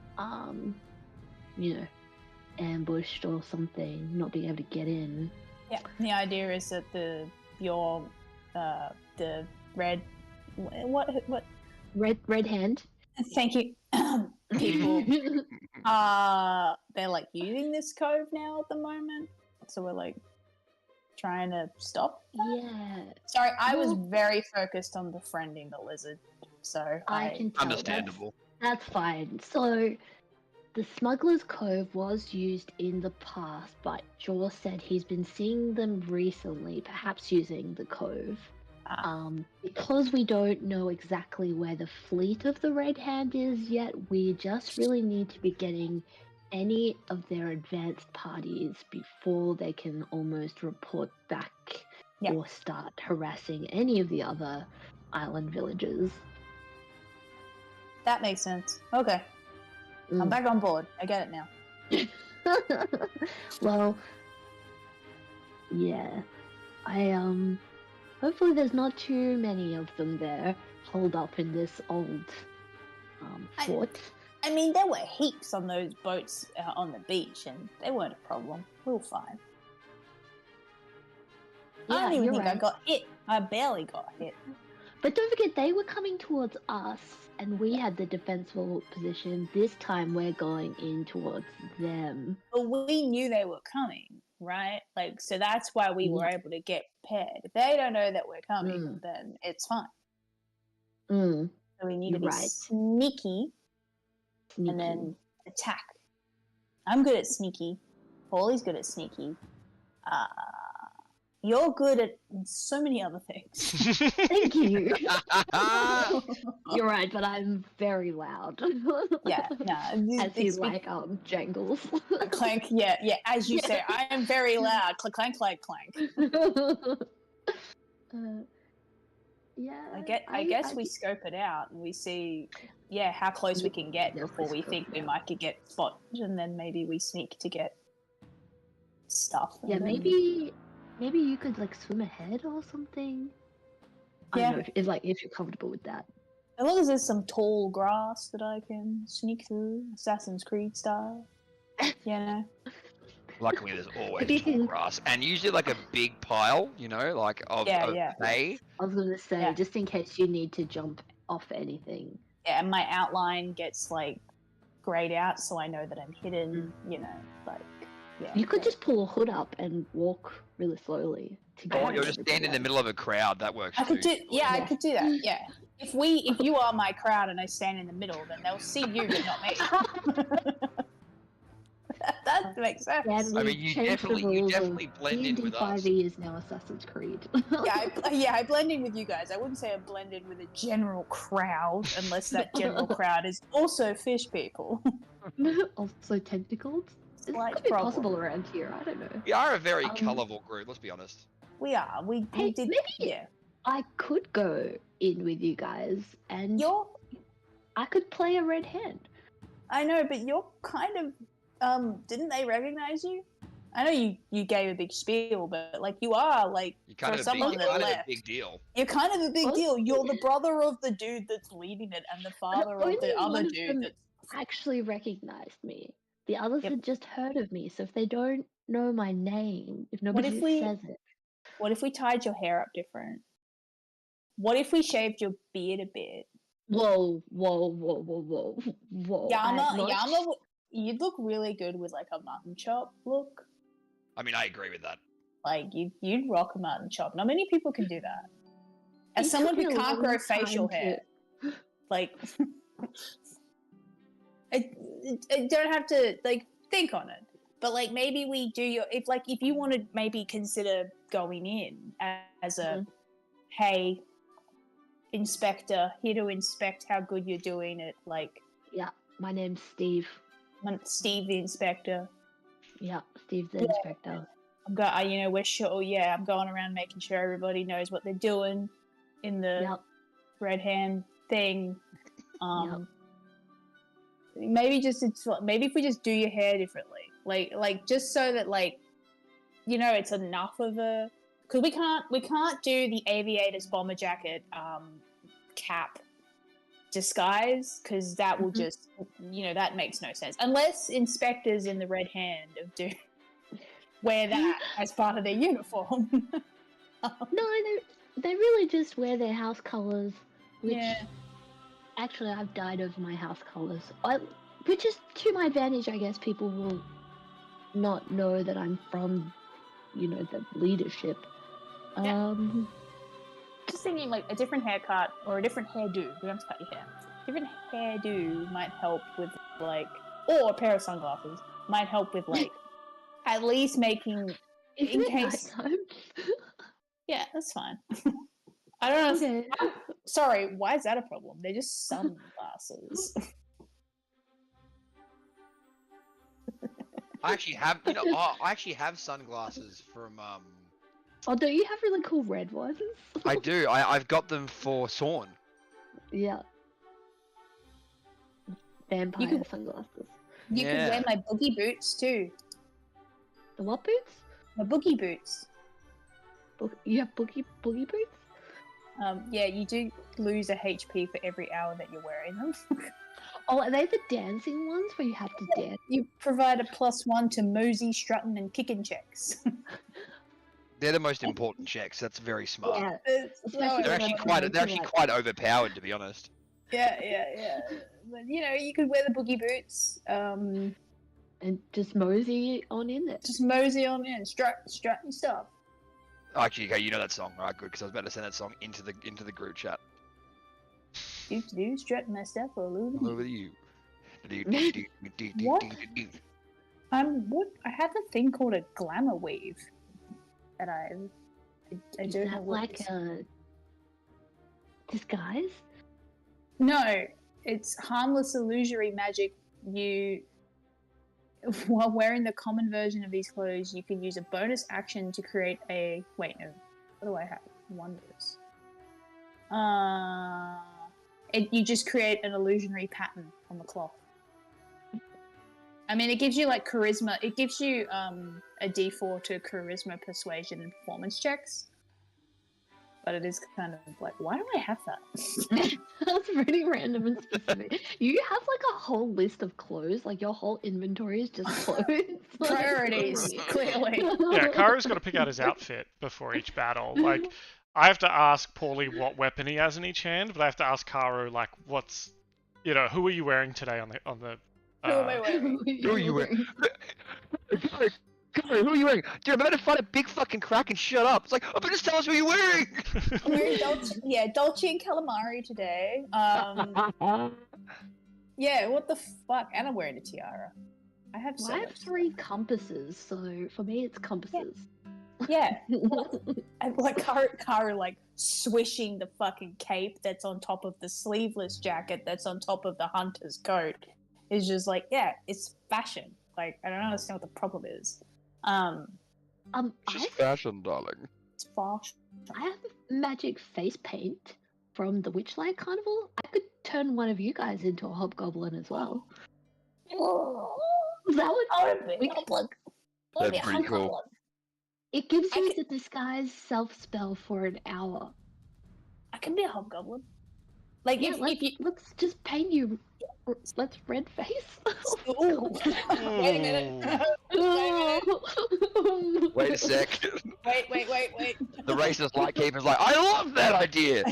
ambushed or something, not being able to get in. Yeah, the idea is that the red, what? Red hand. Thank you. People they're like using this cove now at the moment, so we're like trying to stop that? Yeah. Sorry, I was very focused on befriending the lizard, so I can tell. Understandable. That's fine. So, the Smuggler's Cove was used in the past, but Jaw said he's been seeing them recently, perhaps using the cove. Because we don't know exactly where the fleet of the Red Hand is yet, we just really need to be getting any of their advanced parties before they can almost report back or start harassing any of the other island villages. That makes sense. Okay. I'm back on board. I get it now. Well, yeah. Hopefully there's not too many of them there, holed up in this old fort. I mean, there were heaps on those boats on the beach, and they weren't a problem. We were fine. I don't even think I got hit. I barely got hit. But don't forget, they were coming towards us, and we had the defensible position. This time we're going in towards them. But we knew they were coming, right? Like, so that's why we were able to get prepared. If they don't know that we're coming, then it's fine. So we need to be sneaky and then attack. I'm good at sneaky. Paulie's good at sneaky. You're good at so many other things. Thank you. You're right, but I'm very loud. Yeah, no. As he's like jangles. Clank, yeah. As you say, I am very loud. Clank, clank, clank, clank. I guess we scope it out and we see, how close we can get before we think we might get spotted, and then maybe we sneak to get stuff. Yeah, maybe you could like swim ahead or something. I don't know if you're comfortable with that. As long as there's some tall grass that I can sneak through, Assassin's Creed style. Luckily, there's always tall grass, and usually like a big pile, of hay. I was gonna say, just in case you need to jump off anything. Yeah, and my outline gets like grayed out, so I know that I'm hidden. You could just pull a hood up and walk really slowly to go. Or you're just standing in the middle of a crowd. That works. I could do that. Yeah. If you are my crowd and I stand in the middle, then they'll see you, but not me. That makes sense. Yeah, I mean, you definitely blend in with us. D&D 5e is now Assassin's Creed. I blend in with you guys. I wouldn't say I blend in with a general crowd, unless that general crowd is also fish people. Also tentacles. This could be problem. possible around here. I don't know. We are a very colourful group. Let's be honest. We are. We did. Maybe I could go in with you guys, and I could play a red hand. I know, but you're kind of. Didn't they recognize you? I know you gave a big spiel, but like you are like a big deal. You're kind of a big deal. You're the brother of the dude that's leading it, and the father of the other dude that actually recognized me. The others had just heard of me, so if they don't know my name, if nobody says it. What if we tied your hair up different? What if we shaved your beard a bit? Whoa. Yama you'd look really good with like a mutton chop look. I mean, I agree with that. Like you'd rock a mutton chop. Not many people can do that. As It someone took who me a can't long grow facial time to- hair, like I don't have to like think on it. But like maybe we do if you want to maybe consider going in as a hey inspector here to inspect how good you're doing it, like Yeah, my name's Steve. Steve the inspector. Yeah, Steve's the inspector. I'm going around making sure everybody knows what they're doing in the Yep. red hand thing. Maybe if we just do your hair differently, like just so that like it's enough of a, because we can't do the aviator's bomber jacket cap disguise, because that will just that makes no sense unless inspectors in the red hand do wear that as part of their uniform. No, they really just wear their house colours, which Yeah. actually I've dyed over my house colours. Which is to my advantage, I guess. People will not know that I'm from, the leadership. Yeah. Just thinking like a different haircut or a different hairdo. You don't have to cut your hair. Different hairdo might help with like, or a pair of sunglasses might help with like, at least making. Isn't it case- nighttime? Yeah, that's fine. I don't know. Okay. Sorry, why is that a problem? They're just sunglasses. I actually have, I actually have sunglasses from. Oh, don't you have really cool red ones? I do. I've got them for Sorn. Yeah. Vampire could- sunglasses. You could Yeah. wear my boogie boots too. The what boots? My boogie boots. You have boogie boots? Yeah, you do lose a HP for every hour that you're wearing them. Oh, are they the dancing ones where you have to dance? You provide a +1 to mosey, strutting, and kicking checks. They're the most important checks. That's very smart. Yeah. No, They're actually quite overpowered, to be honest. Yeah. But you could wear the boogie boots. And just mosey on in it. Just mosey on in, strut your stuff. Oh, actually, okay, you know that song, right? Good, because I was about to send that song into the group chat. Do strut my stuff all over All over you. you. What? I have a thing called a glamour weave that I Is don't know that what like it's- a disguise? No, it's harmless illusory magic. While wearing the common version of these clothes, you can use a bonus action to create a... Wait, no. What do I have? Wonders. You just create an illusionary pattern on the cloth. I mean, it gives you, like, charisma. It gives you a D4 to charisma, persuasion, and performance checks. But it is kind of like, why do I have that? That's really random and specific. You have like a whole list of clothes, like your whole inventory is just clothes. Priorities, clearly. Yeah, Karu's got to pick out his outfit before each battle. Like, I have to ask Paulie what weapon he has in each hand, but I have to ask Karu like, what's, who are you wearing today on the Who am I wearing? Who are you wearing? Who are you wearing? Dude, I'm about to find a big fucking crack and shut up. It's like, oh, but just tell us what you're wearing. I'm wearing Dolce and Calamari today. Yeah, what the fuck? And I'm wearing a tiara. I have so Well, I have much 3 compasses, so for me it's compasses. Yeah. And like Karu like swishing the fucking cape that's on top of the sleeveless jacket that's on top of the hunter's coat is just like, yeah, it's fashion. Like, I don't understand what the problem is. Just fashion, darling. It's fashion. I have magic face paint from the Witchlight Carnival. I could turn one of you guys into a hobgoblin as well. That would We can plug. That'd be pretty cool. It gives you the disguise self spell for an hour. I can be a hobgoblin. Like Yeah, if you let's just paint you. Let's red face. Ooh. Wait a minute. Wait a sec. Wait. The racist lightkeeper's like, I love that idea.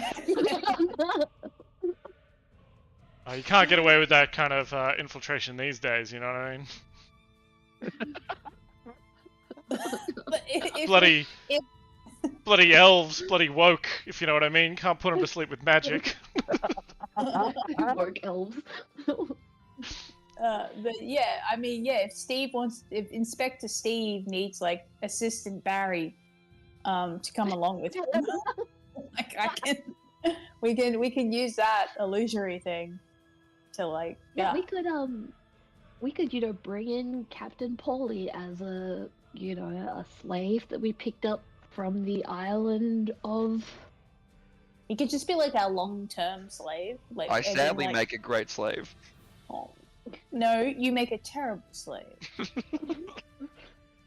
You can't get away with that kind of infiltration these days, you know what I mean? But Bloody elves, bloody woke, if you know what I mean. Can't put them to sleep with magic. Woke elves. But yeah, I mean, yeah. If Inspector Steve needs like Assistant Barry, to come along with him, like we can use that illusory thing to like. Yeah, we could bring in Captain Polly as a slave that we picked up from the island of. He could just be like our long-term slave. Like I sadly make a great slave. Oh, no, you make a terrible slave.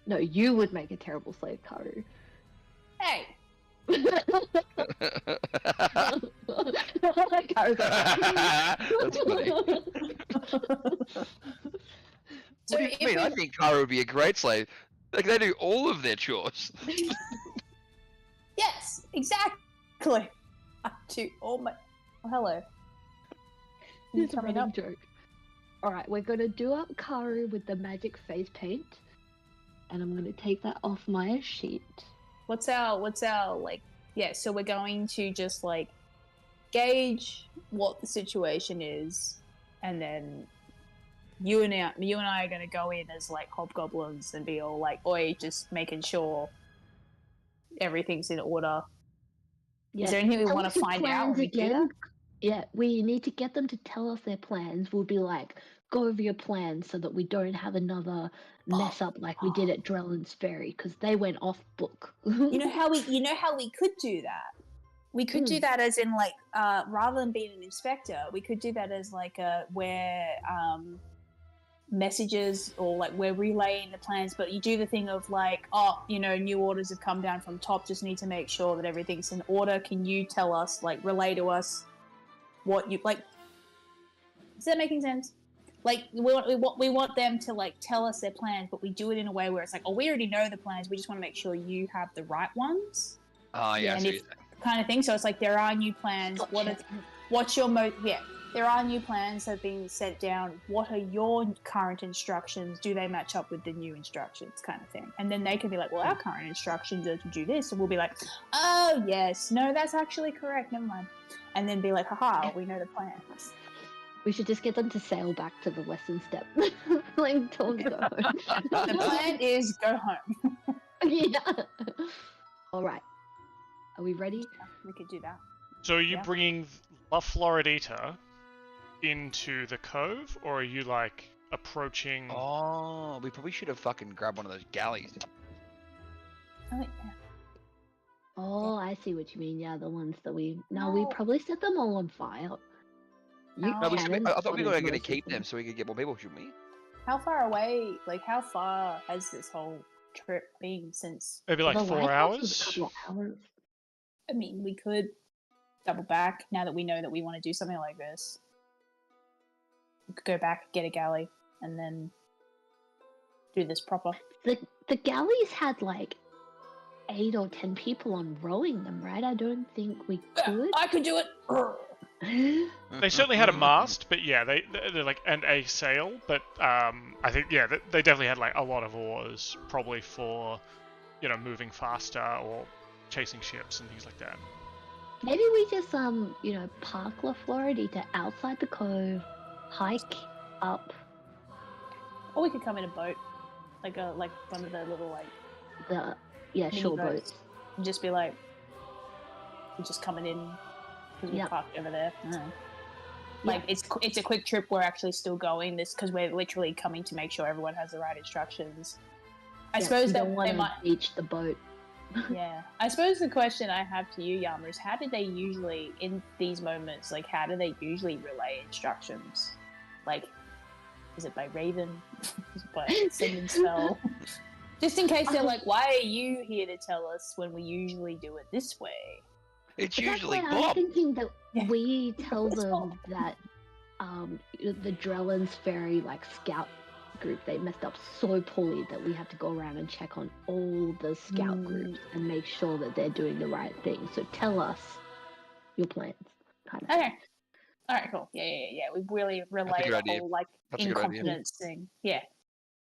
No, you would make a terrible slave, Karu. Hey. Karu's That's funny. So What do you mean? I think Karu would be a great slave. Like, they do all of their chores. Yes, exactly. To all my. Oh, hello. It's a coming running up. joke. Alright, we're gonna do up Karu with the magic face paint. And I'm gonna take that off my sheet. What's our like? Yeah, so we're going to just like gauge what the situation is, and then you and I are gonna go in as like hobgoblins and be all like, "Oi, just making sure everything's in order." Yeah. Is there anything we Tell want us to your find out plans when we do that? again. Yeah, we need to get them to tell us their plans. We'll be like, go over your plans so that we don't have another mess up like we did at Drellin's Ferry, because they went off book. You know how we could do that? We could do that as in like rather than being an inspector, we could do that as like where messages or like we're relaying the plans, but you do the thing of like, oh, new orders have come down from top, just need to make sure that everything's in order. Can you tell us, like relay to us what you like? Is that making sense? Like we want them to like tell us their plans, but we do it in a way where it's like, oh, we already know the plans, we just want to make sure you have the right ones. Oh, yeah, I see what you're saying. Kind of thing. So it's like there are new plans. What's your there are new plans that have been sent down. What are your current instructions? Do they match up with the new instructions, kind of thing? And then they can be like, well, our current instructions are to do this, and we'll be like, oh yes, no, that's actually correct. Never mind. And then be like, haha, we know the plans. We should just get them to sail back to the Western Steppe. Like, tell them to go home. The plan is go home. Yeah. All right. Are we ready? We could do that. So are you bringing La Floridita into the cove, or are you like approaching? Oh, we probably should have fucking grabbed one of those galleys. Oh, I see what you mean. Yeah, the ones that we probably set them all on fire. No, I thought we were going to keep them so we could get more people, shouldn't we? How far away? Like, how far has this whole trip been since? Maybe like 4 hours. A couple of hours. I mean, we could double back now that we know that we want to do something like this. We could go back, get a galley, and then do this proper. The galleys had like 8 or 10 people on rowing them, right? I don't think we could. I could do it. They certainly had a mast, but yeah, they're like and a sail. But I think they definitely had like a lot of oars, probably for moving faster or chasing ships and things like that. Maybe we just park La Floridita outside the cove, hike up. Or we could come in a boat, like one of the little shore boats, and just be like, we're just coming in because we parked over there. Like it's a quick trip. We're actually still going this because we're literally coming to make sure everyone has the right instructions. I suppose that they might beach the boat. Yeah, I suppose the question I have to you, Yama, is how do they usually, in these moments, like how do they usually relay instructions? Like, is it by Raven? Is it by Singing Spell? Just in case they're like, why are you here to tell us when we usually do it this way? It's usually Bob. I'm thinking that we tell them that the Drellin's Ferry scout group, they messed up so poorly that we have to go around and check on all the scout groups and make sure that they're doing the right thing. So tell us your plans. Okay. All right, cool. Yeah. We really relay good the idea. whole like That's a good idea. incompetence thing. Yeah.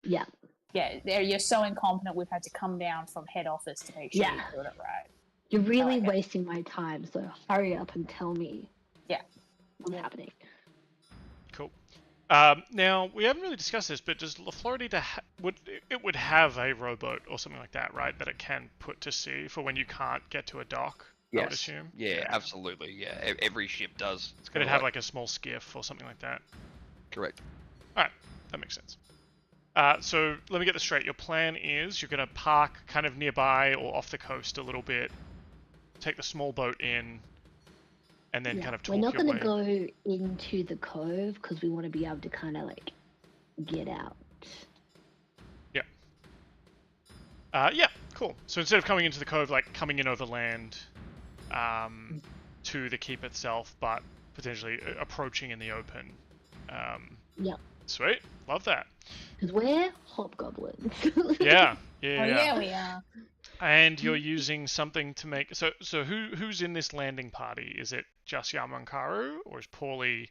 Yeah. Yeah, you're so incompetent. We've had to come down from head office to make sure Yeah. you're doing it right. You're really like it. wasting my time, so hurry up and tell me. Yeah. What's happening? Cool. Now we haven't really discussed this, but does Florida would have a rowboat or something like that, right? That it can put to sea for when you can't get to a dock. I would assume. Yeah, absolutely. Yeah, every ship does. It's Could it have like a small skiff or something like that? Correct. All right, that makes sense. So let me get this straight. Your plan is you're going to park kind of nearby or off the coast a little bit, take the small boat in, and then kind of talk We're not your going way. to go into the cove because we want to be able to kind of like get out. Yeah, cool. So instead of coming into the cove, like coming in over land to the keep itself, but potentially approaching in the open. Yep. Sweet. Love that. Because we're hobgoblins. Yeah. Oh yeah, we are. And you're using something to make... So who's in this landing party? Is it just Yama and Karu? Or is Paulie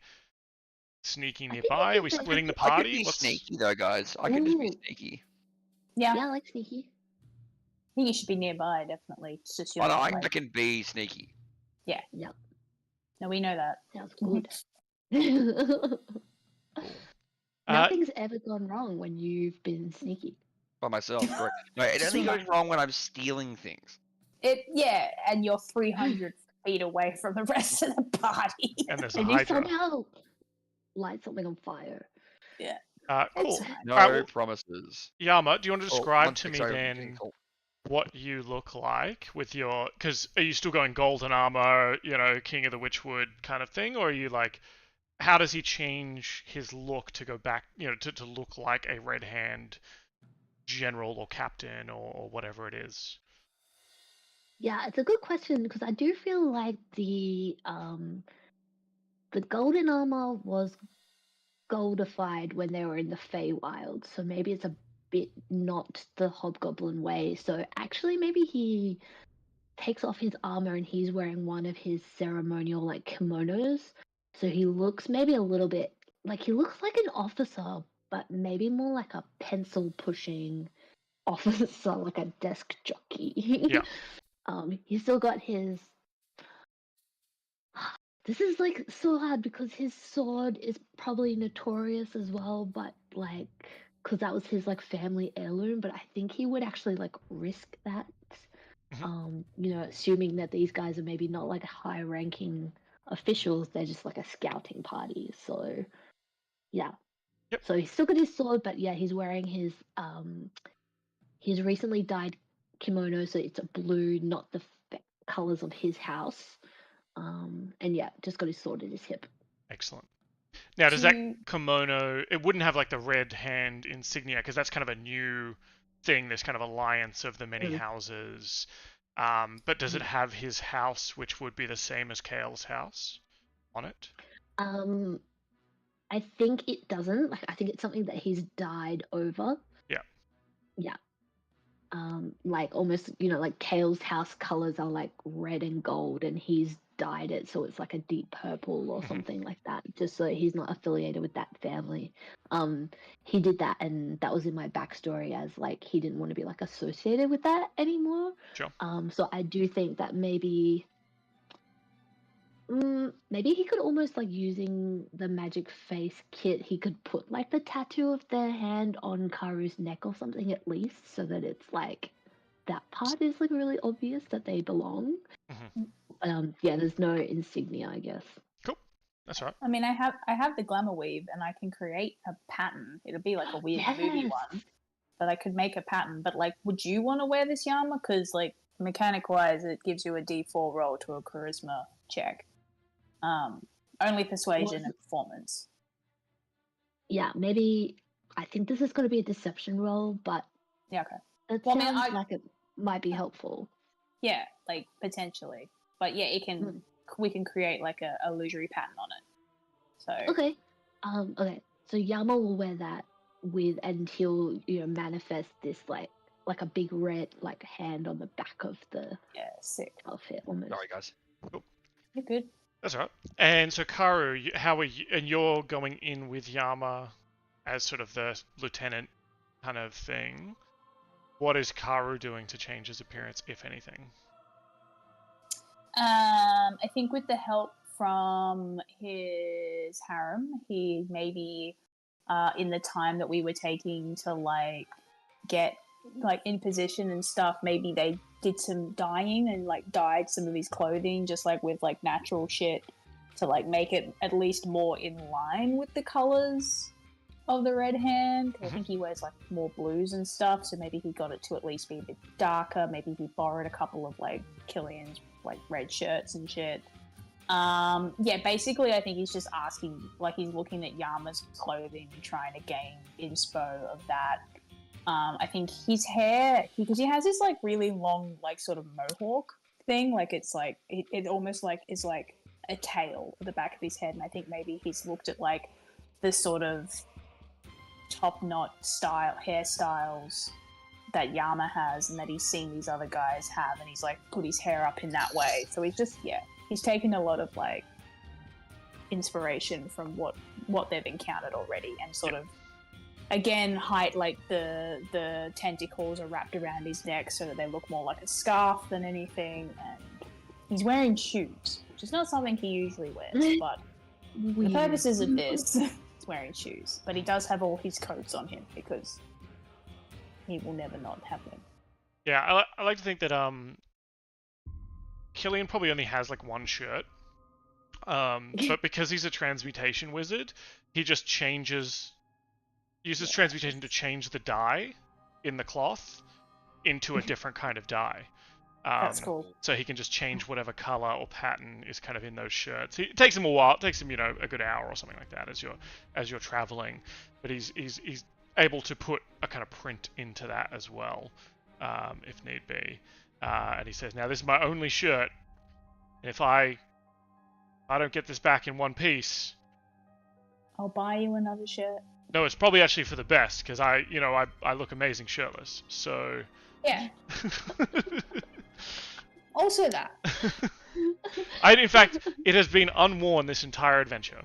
sneaking nearby? Are we splitting the I could party? be sneaky though, guys. I could just be sneaky. Yeah. Yeah, I like sneaky. I think you should be nearby, definitely. It's just Oh, no, I like... can be sneaky. Yeah. Yep. No, we know that. Sounds good. Cool. Nothing's ever gone wrong when you've been sneaky. By myself, correct. No, it only goes wrong when I'm stealing things. And you're 300 feet away from the rest of the party. And there's a And you Hydra. somehow light something on fire. Yeah. Cool. No promises. Yama, do you want to describe one to sec, me sorry, then cool. what you look like with your... Because are you still going golden armor, King of the Witchwood kind of thing? Or are you like... How does he change his look to go back, to look like a red hand general or captain or whatever it is? Yeah, it's a good question because I do feel like the golden armor was goldified when they were in the Feywild, so maybe it's a bit not the hobgoblin way. So actually, maybe he takes off his armor and he's wearing one of his ceremonial like kimonos. So he looks maybe a little bit like he looks like an officer, but maybe more like a pencil pushing officer, like a desk jockey. Yeah. He's still got his. This is like so hard because his sword is probably notorious as well, but like, because that was his like family heirloom. But I think he would actually like risk that. Assuming that these guys are maybe not like high-ranking officials, they're just like a scouting party. So, yeah. Yep. So he's still got his sword, but yeah, he's wearing his recently dyed kimono, so it's a blue, not the colors of his house. And yeah, just got his sword at his hip. Excellent. Now, does that kimono... It wouldn't have like the red hand insignia because that's kind of a new thing, this kind of alliance of the many houses. But does it have his house, which would be the same as Kale's house, on it? I think it doesn't. Like, I think it's something that he's dyed over. Yeah. Yeah. Like almost, like Kale's house colors are like red and gold, and he's dyed it so it's like a deep purple or something like that, just so he's not affiliated with that family. He did that, and that was in my backstory as like he didn't want to be like associated with that anymore. Sure. So I do think that maybe he could almost like using the magic face kit, he could put like the tattoo of their hand on Karu's neck or something at least, so that it's like that part is like really obvious that they belong. Yeah, there's no insignia, I guess. Cool. That's right. I mean, I have the glamour weave, and I can create a pattern. It'll be like a weird movie one, but I could make a pattern. But like, would you want to wear this Yama? Because like mechanic wise, it gives you a D4 roll to a charisma check. Only persuasion and performance. Yeah, maybe. I think this is going to be a deception roll, but yeah, okay. It sounds like it might be helpful. Yeah, like potentially, but yeah, it can. We can create like a illusory pattern on it. So okay, okay. So Yama will wear that and he'll manifest this like a big red like hand on the back of the sick outfit almost. Sorry, guys. Cool. You're good. That's all right. And so Karu, how are you? And you're going in with Yama as sort of the lieutenant kind of thing. What is Karu doing to change his appearance, if anything? I think with the help from his harem, he maybe in the time that we were taking to like get like in position and stuff, maybe they did some dyeing and like dyed some of his clothing just like with like natural shit to like make it at least more in line with the colors of the Red Hand. I think he wears like more blues and stuff, so maybe he got it to at least be a bit darker. Maybe he borrowed a couple of like Killian's like red shirts and shit. Yeah, basically I think he's just asking, like he's looking at Yama's clothing and trying to gain inspo of that. I think his hair, because he has this like really long like sort of mohawk thing, like it's like it almost like is like a tail at the back of his head, and I think maybe he's looked at like the sort of top knot style hairstyles that Yama has and that he's seen these other guys have, and he's like put his hair up in that way. So he's just he's taken a lot of like inspiration from what they've encountered already, and sort of again height like the tentacles are wrapped around his neck so that they look more like a scarf than anything, and he's wearing shoes, which is not something he usually wears, but for the purposes of this he's wearing shoes. But he does have all his coats on him because he will never not have them. Yeah, I like to think that Killian probably only has like one shirt, but because he's a transmutation wizard, he just uses transmutation to change the dye in the cloth into a different kind of dye. That's cool. So he can just change whatever color or pattern is kind of in those shirts. It takes him a while. It takes him, a good hour or something like that as you're traveling. But he's able to put a kind of print into that as well, if need be. And he says, "Now this is my only shirt, and if I don't get this back in one piece, I'll buy you another shirt." No, it's probably actually for the best because I look amazing shirtless. So yeah. Also that. In fact, it has been unworn this entire adventure.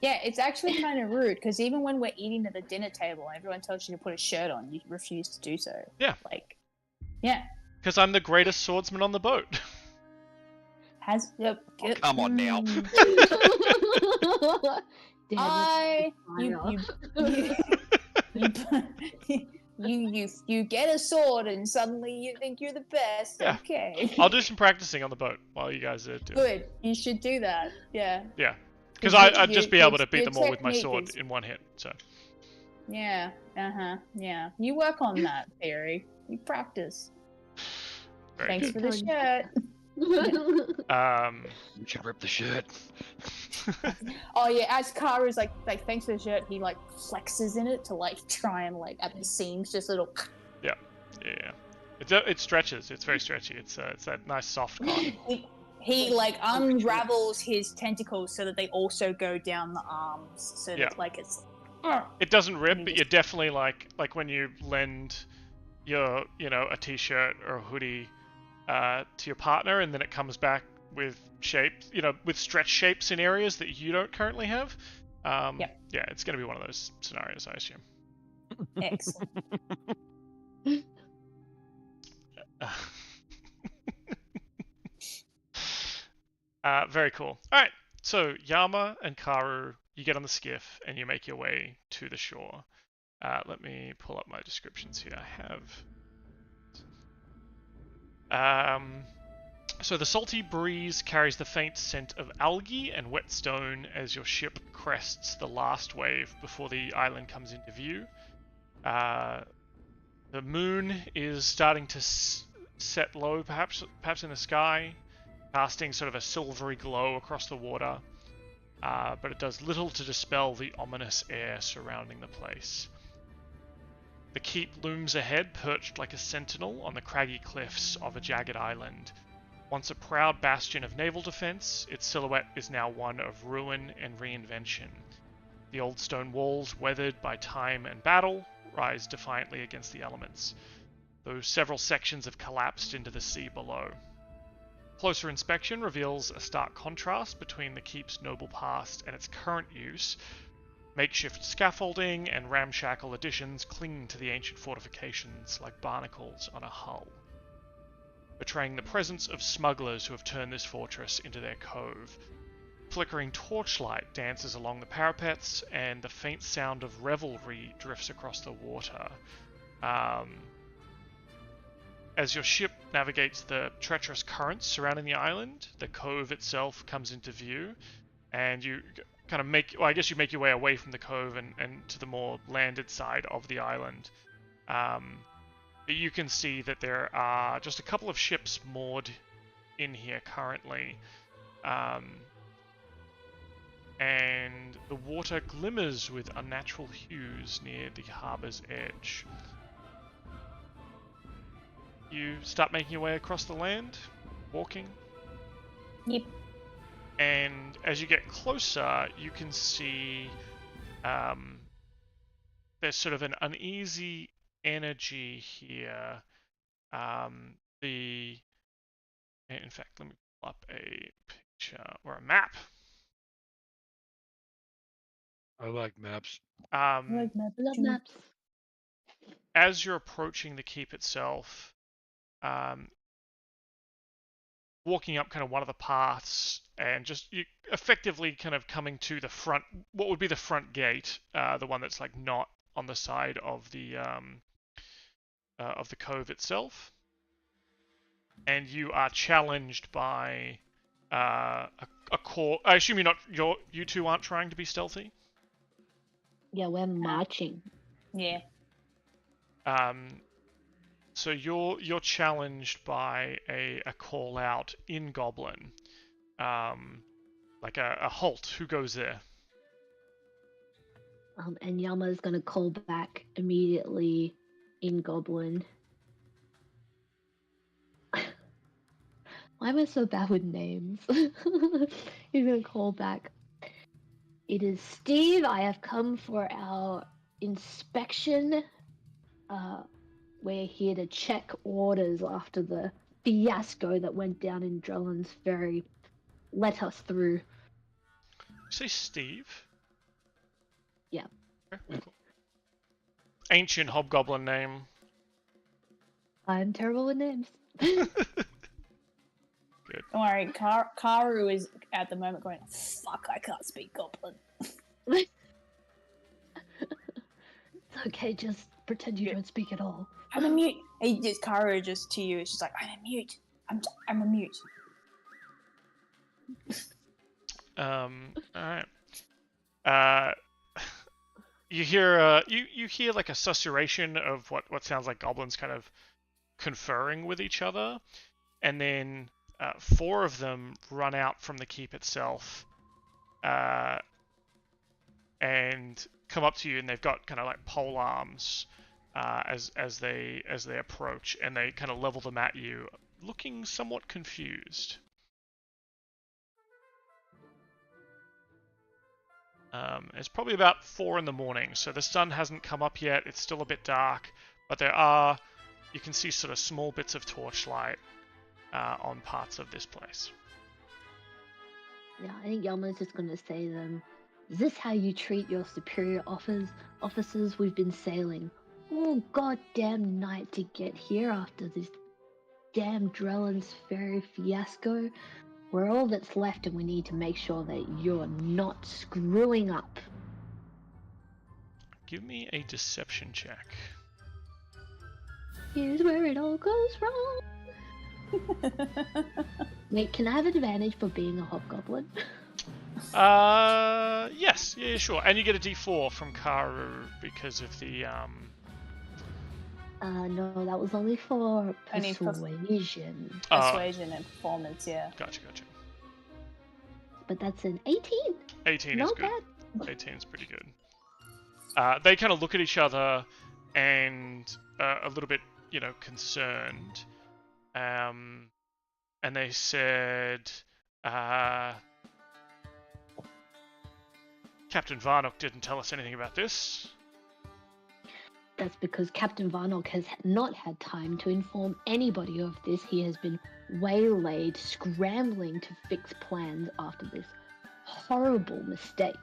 Yeah, it's actually kind of rude because even when we're eating at the dinner table and everyone tells you to put a shirt on, you refuse to do so. Yeah. Yeah. Because I'm the greatest swordsman on the boat. Come on now. You get a sword and suddenly you think you're the best. Yeah. Okay. I'll do some practicing on the boat while you guys are doing. Good. You should do that. Yeah. Yeah. Because I'd just be able to beat them all with my sword in one hit. So. Yeah. Yeah. You work on that, Ferry. You practice. Thanks for the shirt. You should rip the shirt. Oh yeah, as Karu's like thanks for the shirt, he like flexes in it to like try and like at the seams just a little. Yeah. It stretches. It's very stretchy. It's that nice soft cotton. He like unravels his tentacles so that they also go down the arms, so that like it's. It doesn't rip, but you're definitely like when you lend your a t-shirt or a hoodie to your partner, and then it comes back with shapes, with stretch shapes in areas that you don't currently have. Yeah, it's going to be one of those scenarios, I assume. Excellent. Very cool. All right, so Yama and Karu, you get on the skiff and you make your way to the shore. Let me pull up my descriptions here. I have. So the salty breeze carries the faint scent of algae and wet stone as your ship crests the last wave before the island comes into view. The moon is starting to set low, perhaps in the sky, casting sort of a silvery glow across the water, but it does little to dispel the ominous air surrounding the place. The keep looms ahead, perched like a sentinel on the craggy cliffs of a jagged island. Once a proud bastion of naval defense, its silhouette is now one of ruin and reinvention. The old stone walls, weathered by time and battle, rise defiantly against the elements, though several sections have collapsed into the sea below. Closer inspection reveals a stark contrast between the keep's noble past and its current use. Makeshift scaffolding and ramshackle additions cling to the ancient fortifications like barnacles on a hull, betraying the presence of smugglers who have turned this fortress into their cove. Flickering torchlight dances along the parapets, and the faint sound of revelry drifts across the water. As your ship navigates the treacherous currents surrounding the island, the cove itself comes into view, and you kind of make, well, I guess you make your way away from the cove and to the more landed side of the island. You can see that there are just a couple of ships moored in here currently. And the water glimmers with unnatural hues near the harbour's edge. You start making your way across the land, walking. Yep. And as you get closer, you can see there's sort of an uneasy energy here. In fact, let me pull up a picture or a map. I like maps. I love maps. As you're approaching the keep itself, walking up kind of one of the paths and just you effectively kind of coming to the front, what would be the front gate, the one that's like not on the side of the cove itself, and you are challenged by a core. I assume you two aren't trying to be stealthy. Yeah, we're marching. Yeah. So you're challenged by a call out in Goblin, like a halt. Who goes there? And Yama's gonna call back immediately in Goblin. Why am I so bad with names? He's gonna call back. It is Steve. I have come for our inspection. We're here to check orders after the fiasco that went down in Drellin's Ferry. Let us through. You say Steve? Yeah. Okay, cool. Ancient hobgoblin name. I'm terrible with names. Good. Don't worry, Karu is at the moment going, fuck, I can't speak Goblin. It's okay, just pretend you don't speak at all. I'm a mute. Karu just to you, it's just like, I'm a mute. I'm a mute. Alright. You hear you hear like a susurration of what sounds like goblins kind of conferring with each other, and then 4 of them run out from the keep itself, and come up to you, and they've got kind of like pole arms as they approach, and they kind of level them at you, looking somewhat confused. It's probably about 4 in the morning, so the sun hasn't come up yet. It's still a bit dark, but you can see sort of small bits of torchlight on parts of this place. Yeah, I think Yama's just gonna say to them, is this how you treat your superior officers? We've been sailing all goddamn night to get here after this damn Drellin's Ferry fiasco. We're all that's left, and we need to make sure that you're not screwing up. Give me a deception check. Here's where it all goes wrong. Wait, can I have advantage for being a hobgoblin? Yes, yeah, sure. And you get a D4 from Karu because of the No, that was only for Only for- persuasion. Persuasion and performance, yeah. Gotcha. But that's an 18. 18 Not is good. bad. 18 is pretty good. They kind of look at each other and a little bit, concerned. And they said, Captain Varnock didn't tell us anything about this. that's because Captain Varnock has not had time to inform anybody of this. He has been waylaid, scrambling to fix plans after this horrible mistake.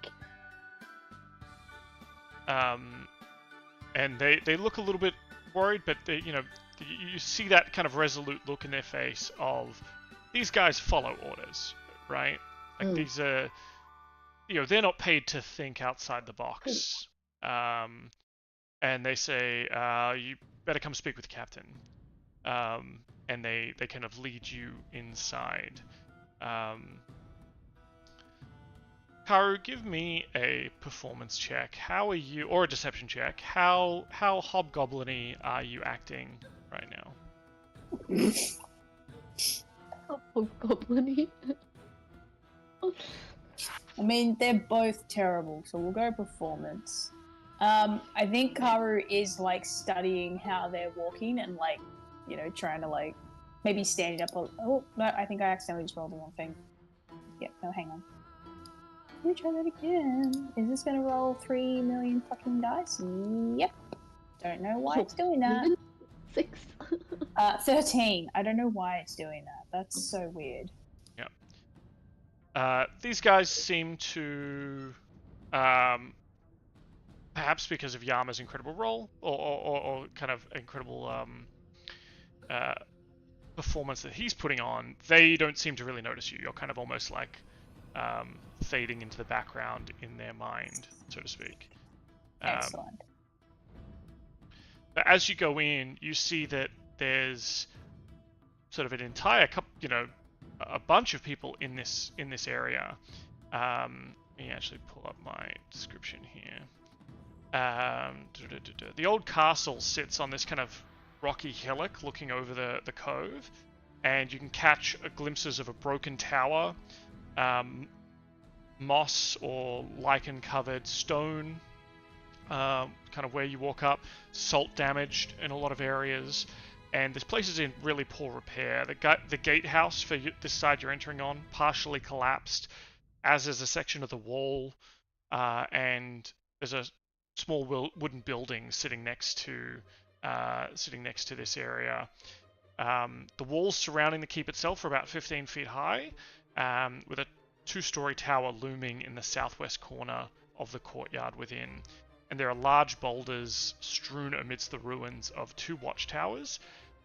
And they look a little bit worried, but they, you see that kind of resolute look in their face of these guys follow orders, right? Like these are, they're not paid to think outside the box. And they say, you better come speak with the captain. And they kind of lead you inside. Karu, give me a performance check. How are you, or a deception check? How hobgoblin-y are you acting right now? Hobgoblin-y? I mean, they're both terrible, so we'll go performance. I think Karu is like studying how they're walking and like, trying to like maybe standing up. Oh no, I think I accidentally just rolled the wrong thing. Yep. No, hang on. Let me try that again. Is this gonna roll 3 million fucking dice? Yep. Don't know why it's doing that. 6. 13. I don't know why it's doing that. That's so weird. Yep. These guys seem to, perhaps because of Yama's incredible role, or kind of incredible performance that he's putting on, they don't seem to really notice you. You're kind of almost like fading into the background in their mind, so to speak. Excellent. But as you go in, you see that there's sort of an entire a bunch of people in this area. Let me actually pull up my description here. The old castle sits on this kind of rocky hillock looking over the cove, and you can catch glimpses of a broken tower, moss or lichen covered stone, kind of where you walk up, salt damaged in a lot of areas, and this place is in really poor repair. The gatehouse for this side you're entering on partially collapsed, as is a section of the wall, and there's a small wooden building sitting next to this area. The walls surrounding the keep itself are about 15 feet high, with a 2-story tower looming in the southwest corner of the courtyard within. And there are large boulders strewn amidst the ruins of 2 watchtowers,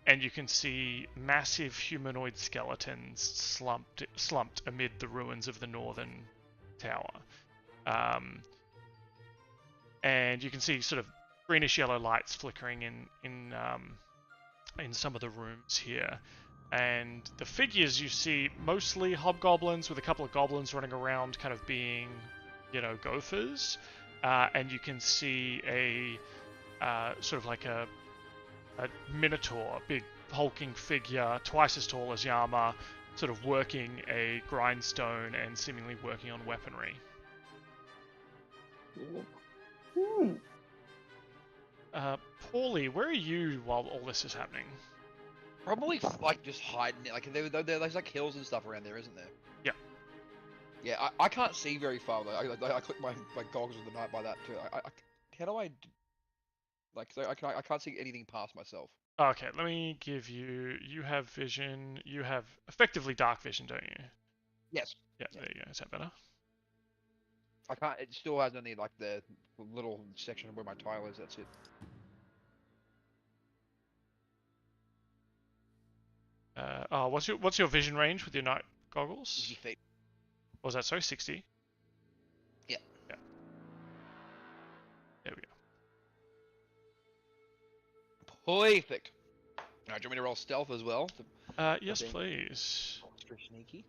and you can see massive humanoid skeletons slumped amid the ruins of the northern tower. And you can see sort of greenish yellow lights flickering in some of the rooms here. And the figures you see, mostly hobgoblins with a couple of goblins running around kind of being, gophers. And you can see a sort of like a minotaur, big hulking figure, twice as tall as Yama, sort of working a grindstone and seemingly working on weaponry. Paulie, where are you while all this is happening? Probably like just hiding it. Like there's like hills and stuff around there, isn't there? Yeah. Yeah, I can't see very far though. I click my goggles of the night by that too. How do I? So I can't see anything past myself. Okay, let me give you. You have vision. You have effectively dark vision, don't you? Yes. Yeah. There you go. Is that better? I can't. It still has only like the little section where my tile is. That's it. What's your vision range with your night goggles? 60 feet. What was that? Sorry, 60. Yeah. Yeah. There we go. Perfect. Alright, do you want me to roll stealth as well? Yes, please. Extra sneaky.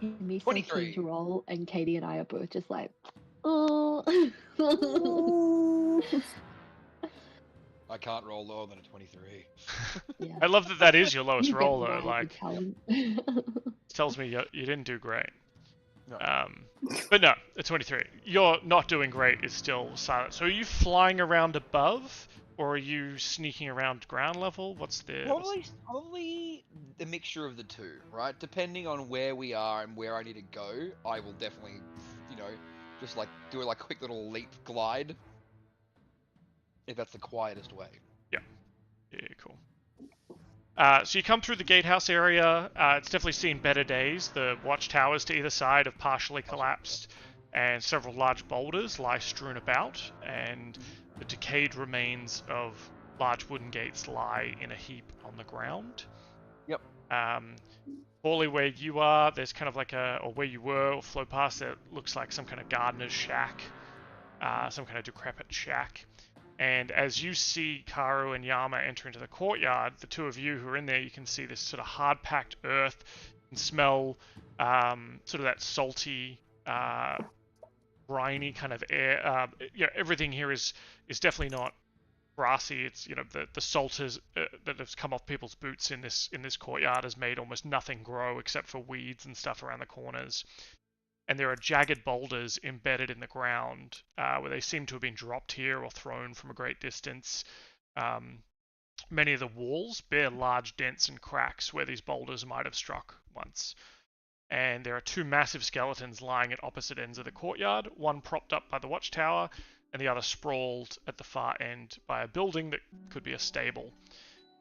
Me 23. to roll, and Katie and I are both just like, oh. I can't roll lower than a 23. Yeah. I love that is your lowest You get roll though. why the Like, talent. tells me you didn't do great. No. But no, a 23. You're not doing great is still silent. So are you flying around above, or are you sneaking around ground level? What's the... Probably the mixture of the two, right? Depending on where we are and where I need to go, I will definitely, Just like do a quick little leap glide. If that's the quietest way. Yeah, cool. So you come through the gatehouse area. It's definitely seen better days. The watchtowers to either side have partially collapsed, and several large boulders lie strewn about, and the decayed remains of large wooden gates lie in a heap on the ground. Yep. Poorly where you are, there's kind of like or where you were, or flow past, it looks like some kind of gardener's shack, some kind of decrepit shack. And as you see Karu and Yama enter into the courtyard, the two of you who are in there, you can see this sort of hard-packed earth. You can smell sort of that salty, briny kind of air. Everything here is definitely not grassy. It's the salt that has come off people's boots in this courtyard has made almost nothing grow except for weeds and stuff around the corners. And there are jagged boulders embedded in the ground where they seem to have been dropped here or thrown from a great distance. Many of the walls bear large dents and cracks where these boulders might have struck once. And there are two massive skeletons lying at opposite ends of the courtyard, one propped up by the watchtower and the other sprawled at the far end by a building that could be a stable.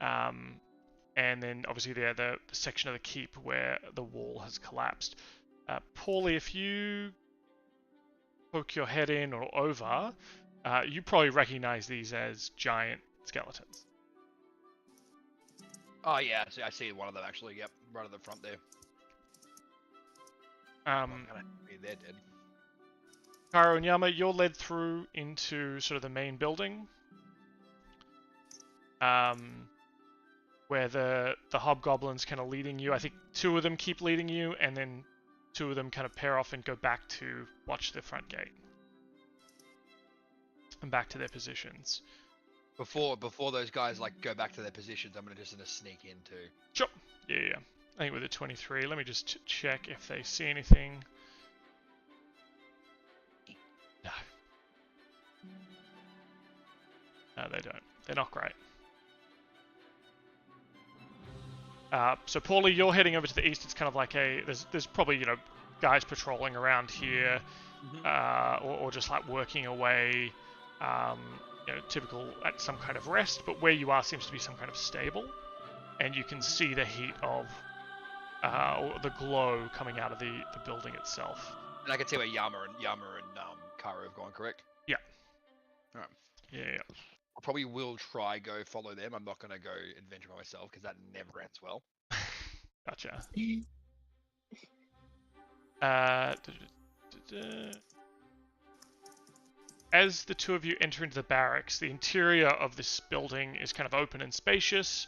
And then obviously there the section of the keep where the wall has collapsed. Paulie, if you poke your head in or over, you probably recognize these as giant skeletons. Oh yeah, I see one of them actually. Yep, right at the front there. They're dead. Karo and Yama, you're led through into sort of the main building, where the hobgoblins kind of leading you. I think two of them keep leading you, and then two of them kind of pair off and go back to watch the front gate. And back to their positions. Before those guys go back to their positions, I'm gonna sneak in too. Sure. Yeah. I think with a 23, let me just check if they see anything. No. No, they don't. They're not great. So Paulie, you're heading over to the east. It's kind of like there's probably guys patrolling around here, or just working away, typical at some kind of rest. But where you are seems to be some kind of stable, and you can see the heat of or the glow coming out of the building itself. And I can see where Yama and Karu have gone, correct? Yeah. All right. Yeah. I probably will try go follow them. I'm not gonna go adventure by myself because that never ends well. Gotcha. As the two of you enter into the barracks, the interior of this building is kind of open and spacious.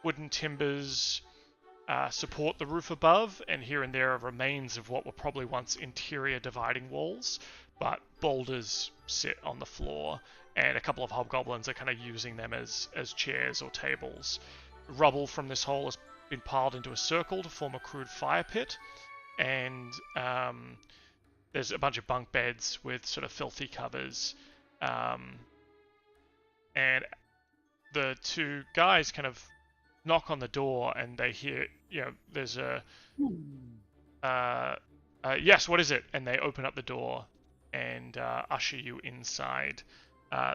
Wooden timbers support the roof above, and here and there are remains of what were probably once interior dividing walls, but boulders sit on the floor, and a couple of hobgoblins are kind of using them as chairs or tables. Rubble from this hole has been piled into a circle to form a crude fire pit, and there's a bunch of bunk beds with sort of filthy covers, and the two guys kind of knock on the door, and they hear, there's a yes, what is it? And they open up the door and usher you inside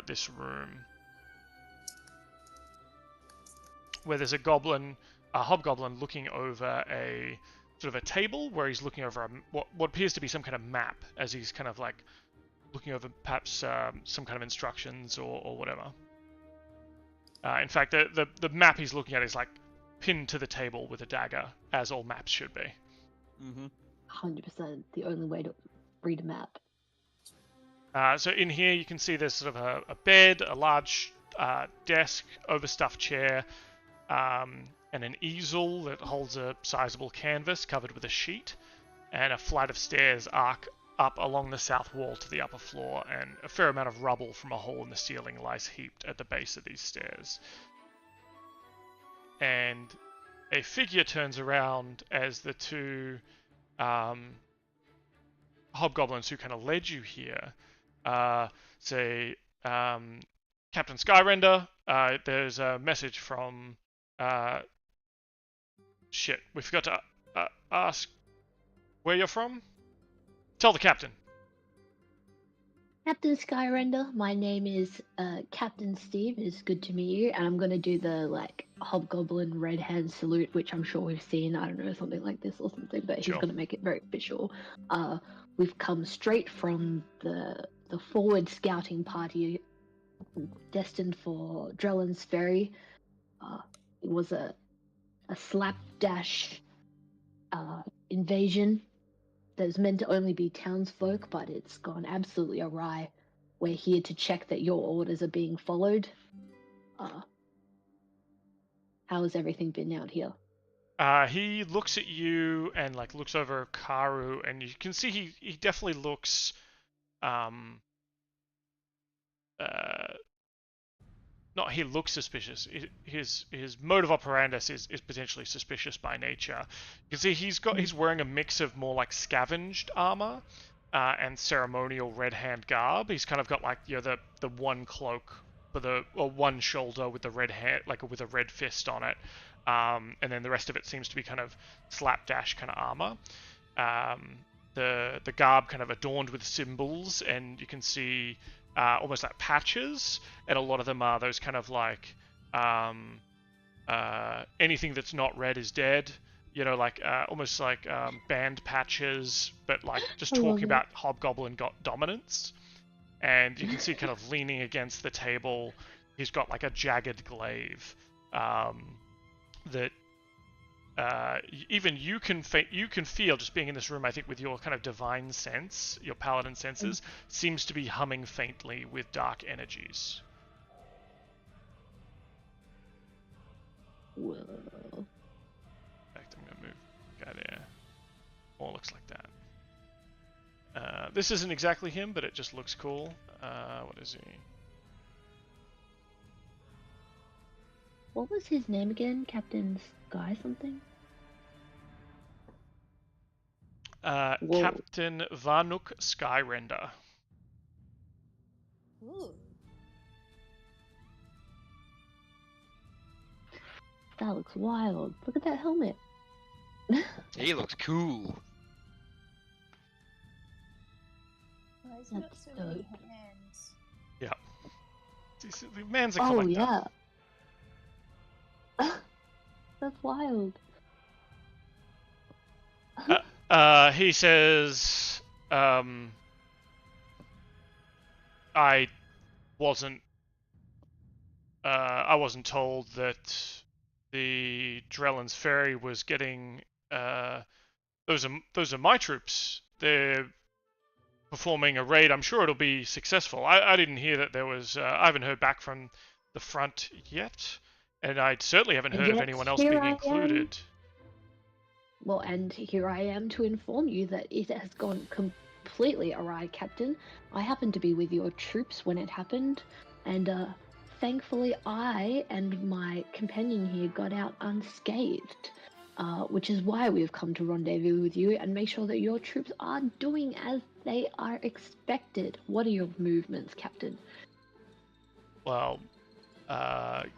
this room, where there's a hobgoblin looking over a sort of a table where he's looking over what appears to be some kind of map, as he's kind of looking over perhaps some kind of instructions or whatever. In fact, the map he's looking at is pinned to the table with a dagger, as all maps should be. 100% the only way to read a map. So in here you can see there's sort of a bed, a large desk, overstuffed chair, and an easel that holds a sizable canvas covered with a sheet, and a flight of stairs arc up along the south wall to the upper floor, and a fair amount of rubble from a hole in the ceiling lies heaped at the base of these stairs. And a figure turns around as the two hobgoblins who kind of led you here say, Captain Skyrender, there's a message from... shit, we forgot to ask where you're from? Tell the captain. Captain Skyrender, my name is Captain Steve. It's good to meet you, and I'm gonna do the like hobgoblin red hand salute, which I'm sure we've seen. I don't know, something like this or something, but he's Sure. gonna make it very official. We've come straight from the forward scouting party destined for Drellin's Ferry. It was a slapdash invasion that was meant to only be townsfolk, but it's gone absolutely awry. We're here to check that your orders are being followed. How has everything been out here? He looks at you and like looks over Karu, and you can see he definitely looks not he looks suspicious. His mode of operandus is potentially suspicious by nature. You can see he's wearing a mix of more like scavenged armor and ceremonial red hand garb. He's kind of got like the one cloak for or one shoulder with the red hand, like with a red fist on it, and then the rest of it seems to be kind of slapdash kind of armor. The garb kind of adorned with symbols, and you can see almost like patches, and a lot of them are those kind of like anything that's not red is dead, like almost like band patches, but like just talking about hobgoblin dominance. And you can see kind of leaning against the table, he's got like a jagged glaive that even you can feel, just being in this room, I think with your kind of divine sense, your paladin senses, seems to be humming faintly with dark energies. Whoa. In fact, I'm gonna move guy there. More looks like that. This isn't exactly him, but it just looks cool. What is he? What was his name again? Captain Sky something? Captain Varnuk Skyrender. Ooh. That looks wild. Look at that helmet. He looks cool. Oh, he's got That's so many dope. hands. Yeah. The man's a Oh collector. yeah. That's wild. He says, I wasn't told that the Drellin's Ferry was getting, those are my troops. They're performing a raid. I'm sure it'll be successful. I didn't hear that there was, I haven't heard back from the front yet, and I certainly haven't heard of anyone else being included. Well, and here I am to inform you that it has gone completely awry, Captain. I happened to be with your troops when it happened, and thankfully I and my companion here got out unscathed, which is why we've come to rendezvous with you and make sure that your troops are doing as they are expected. What are your movements, Captain? Well,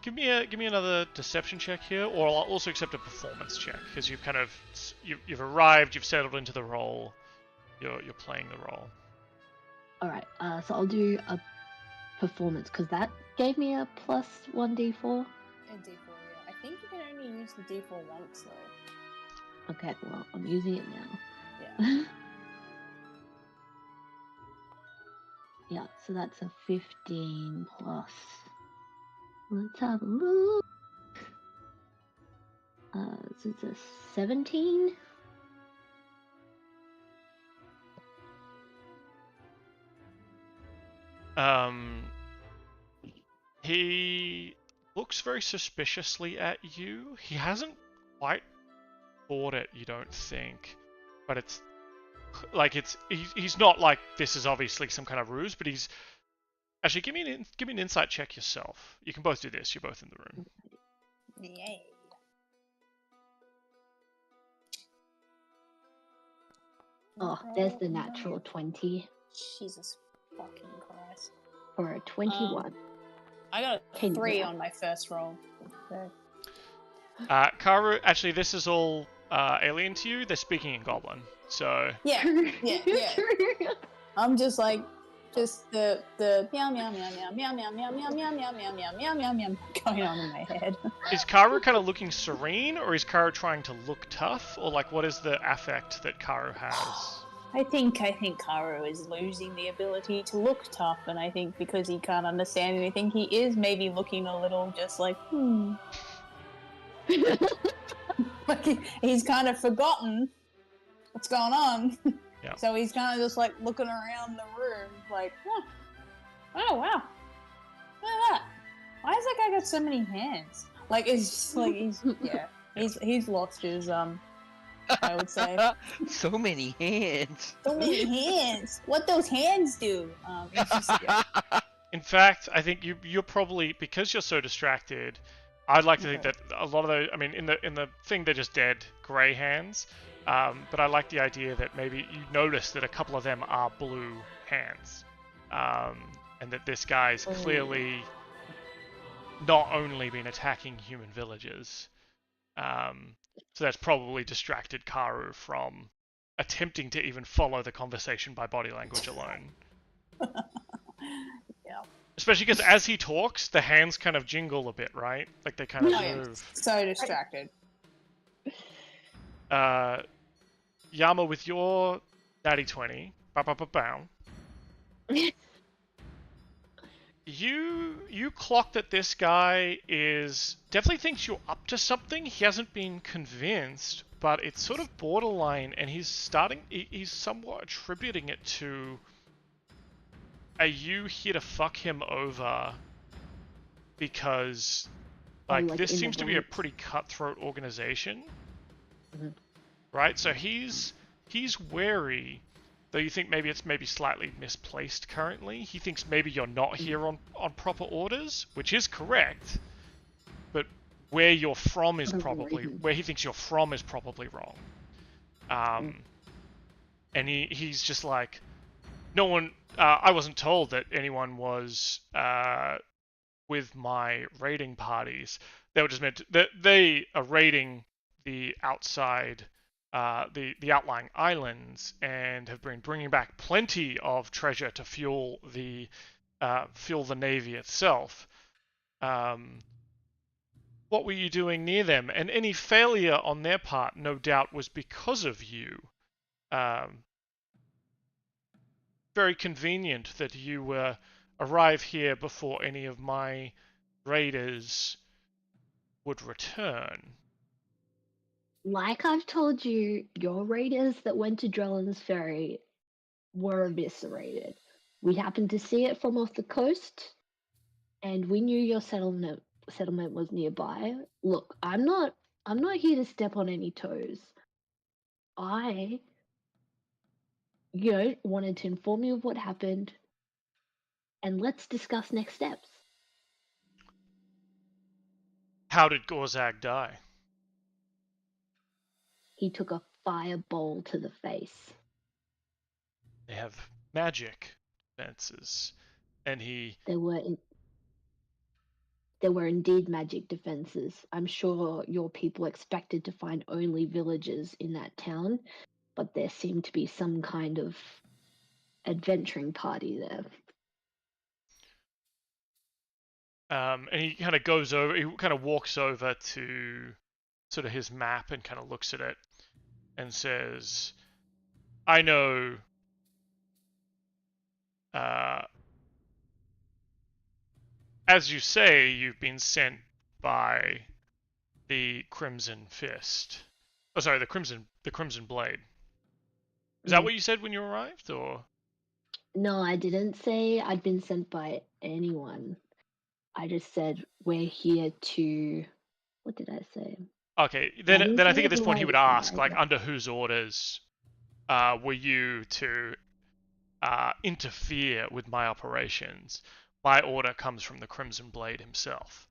give me another deception check here, or I'll also accept a performance check, because you've kind of you've arrived, you've settled into the role, you're playing the role. All right, so I'll do a performance because that gave me a +1d4. A D4, yeah. I think you can only use the D4 once though. Okay, well I'm using it now. Yeah. Yeah, so that's a 15 plus. Let's have a look. So it's a 17. He looks very suspiciously at you. He hasn't quite bought it, you don't think, but it's like he's not like this is obviously some kind of ruse, but he's actually give me an insight check yourself. You can both do this. You're both in the room. Yay. Oh, there's the natural 20 Jesus fucking Christ. or a 21. I got a Can 3 you- on my first roll. So. Karu, actually, this is all alien to you. They're speaking in Goblin, so Yeah. I'm just like Just the meow meow meow meow meow meow meow meow meow meow meow meow meow meow meow going on in my head. Is Karu kind of looking serene, or is Karu trying to look tough, or like what is the affect that Karu has? I think Karu is losing the ability to look tough, and I think because he can't understand anything, he is maybe looking a little just like like he's kind of forgotten what's going on. Yeah. So he's kind of just like looking around the room, like, oh wow, look at that. Why has that guy got so many hands? Like it's just like he's lost his I would say. So many hands. So many hands. What those hands do? It's just, In fact, I think you're probably, because you're so distracted, I'd like to think that a lot of those, I mean, in the thing they're just dead grey hands, but I like the idea that maybe you notice that a couple of them are blue hands, and that this guy's clearly not only been attacking human villagers, so that's probably distracted Karu from attempting to even follow the conversation by body language alone. yeah. Especially because as he talks, the hands kind of jingle a bit, right? Like they kind of move. So distracted. Yama, with your natty 20, you clock that this guy is definitely thinks you're up to something. He hasn't been convinced, but it's sort of borderline, and he's somewhat attributing it to, are you here to fuck him over? Because like this seems to be a pretty cutthroat organization. Right? So he's wary, though you think maybe it's slightly misplaced currently. He thinks maybe you're not here on proper orders, which is correct, but where you're from is where he thinks you're from is probably wrong. And he's just like, no one, I wasn't told that anyone was with my raiding parties. They were just meant to, they are raiding the outside, the outlying islands, and have been bringing back plenty of treasure to fuel the navy itself. What were you doing near them? And any failure on their part, no doubt, was because of you. Very convenient that you arrive here before any of my raiders would return. Like I've told you, your raiders that went to Drellin's Ferry were eviscerated. We happened to see it from off the coast, and we knew your settlement was nearby. Look, I'm not here to step on any toes. I, wanted to inform you of what happened, and let's discuss next steps. How did Gorzag die? He took a fireball to the face. They have magic defenses, and There were indeed magic defenses. I'm sure your people expected to find only villagers in that town, but there seemed to be some kind of adventuring party there. And he kind of walks over to sort of his map and kind of looks at it and says, I know as you say, you've been sent by the Crimson Fist. Oh, sorry, the Crimson Blade. Is that what you said when you arrived, or? No, I didn't say I'd been sent by anyone. I just said we're here to. What did I say? Okay, then I think at this point he would ask, like, under whose orders were you to interfere with my operations? My order comes from the Crimson Blade himself.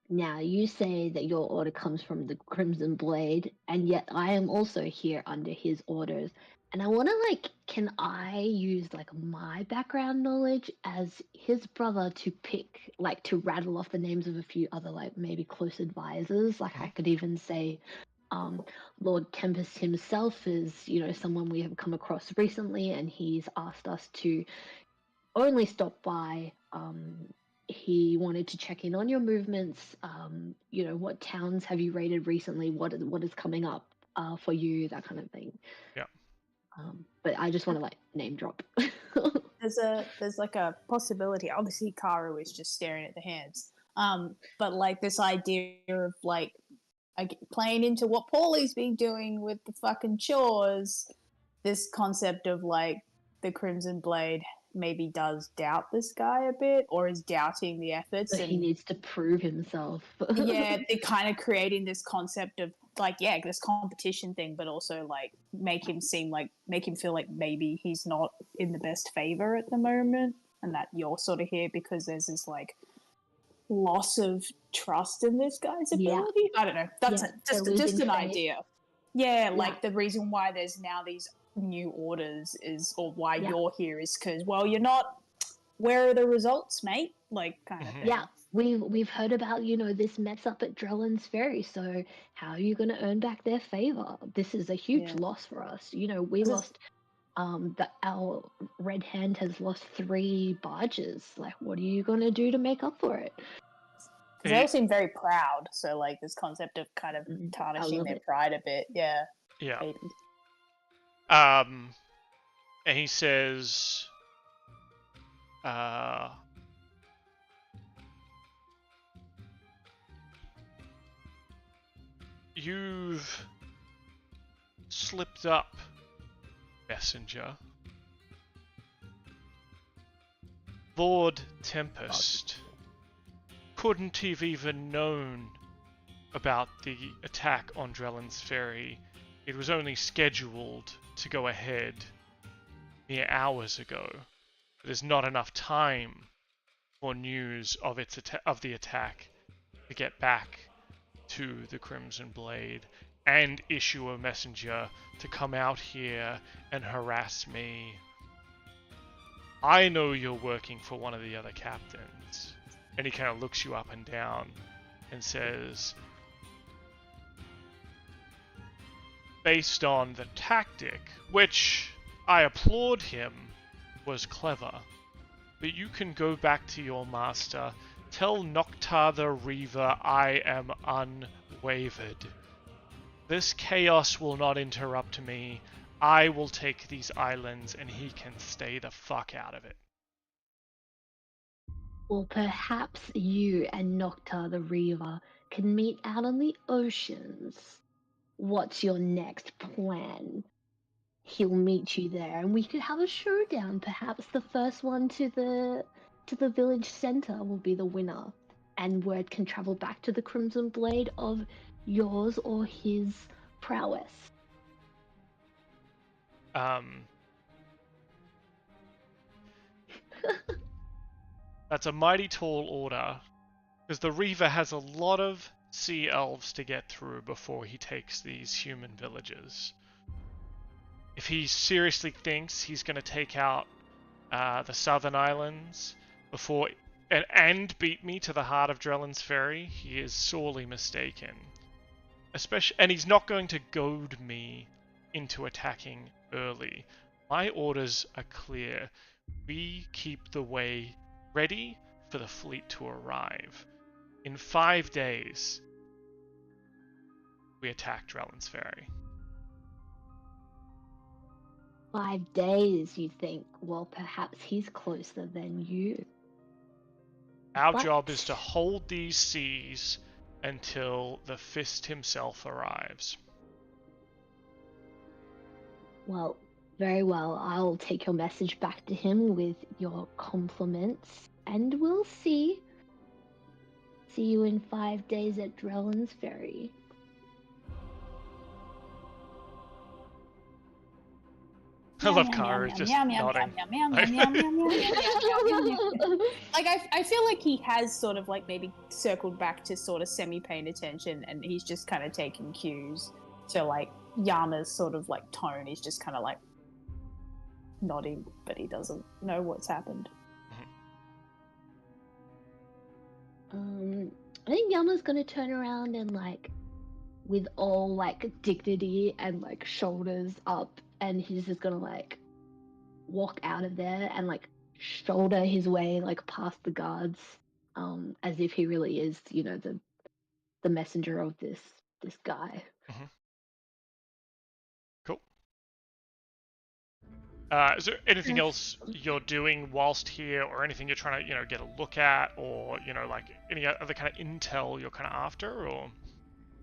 Now, you say that your order comes from the Crimson Blade, and yet I am also here under his orders. And I want to, can I use, my background knowledge as his brother to pick, to rattle off the names of a few other, maybe close advisors? I could even say Lord Tempest himself is, someone we have come across recently, and he's asked us to only stop by. He wanted to check in on your movements. What towns have you raided recently? What is coming up for you? That kind of thing. Yeah. But I just want to name drop. There's like a possibility. Obviously, Karu is just staring at the hands. But like this idea of like playing into what Paulie's been doing with the fucking chores. This concept of like the Crimson Blade maybe does doubt this guy a bit, or is doubting the efforts. So and he needs to prove himself. yeah, they're kind of creating this concept of like, yeah, this competition thing, but also like make him feel like maybe he's not in the best favor at the moment, and that you're sort of here because there's this like loss of trust in this guy's ability. I don't know. That's just an idea. Yeah, like the reason why there's now these new orders is, or why you're here is because, well, you're not. Where are the results, mate? Like, kind of thing. Yeah, we've heard about this mess up at Drellin's Ferry. So how are you going to earn back their favor? This is a huge loss for us. We lost. Our Red Hand has lost 3 barges. Like, what are you going to do to make up for it? They all seem very proud. So, like, this concept of kind of tarnishing their pride a bit. Yeah. Yeah. Maybe. And he says, you've slipped up, messenger. Lord Tempest couldn't have even known about the attack on Drellin's Ferry. It was only scheduled to go ahead mere hours ago. There's not enough time for news of the attack to get back to the Crimson Blade and issue a messenger to come out here and harass me. I know you're working for one of the other captains. And he kind of looks you up and down and says, based on the tactic, which I applaud him, was clever, but you can go back to your master, tell Noctar the Reaver I am unwavered. This chaos will not interrupt me. I will take these islands and he can stay the fuck out of it. Or perhaps you and Noctar the Reaver can meet out on the oceans. What's your next plan? He'll meet you there, and we could have a showdown. Perhaps the first one to the village center will be the winner, and word can travel back to the Crimson Blade of yours or his prowess. That's a mighty tall order, because the Reaver has a lot of sea elves to get through before he takes these human villages. If he seriously thinks he's going to take out the southern islands before and beat me to the heart of Drellin's Ferry, he is sorely mistaken. And he's not going to goad me into attacking early. My orders are clear. We keep the way ready for the fleet to arrive. In 5 days, we attack Drellin's Ferry. 5 days, you think? Well, perhaps he's closer than you. Our job is to hold these seas until the Fist himself arrives. Well, very well. I'll take your message back to him with your compliments, and we'll see. See you in 5 days at Drellin's Ferry. I love Kara just nodding. Like, I feel like he has sort of like maybe circled back to sort of semi-paying attention, and he's just kind of taking cues. So like Yama's sort of like tone is just kind of like nodding, but he doesn't know what's happened. I think Yama's gonna turn around and like with all like dignity and like shoulders up, and he's just gonna like walk out of there and like shoulder his way like past the guards, as if he really is, you know, the messenger of this guy. Mm-hmm. Cool. Is there anything else you're doing whilst here, or anything you're trying to, you know, get a look at, or, you know, like any other kind of intel you're kind of after, or?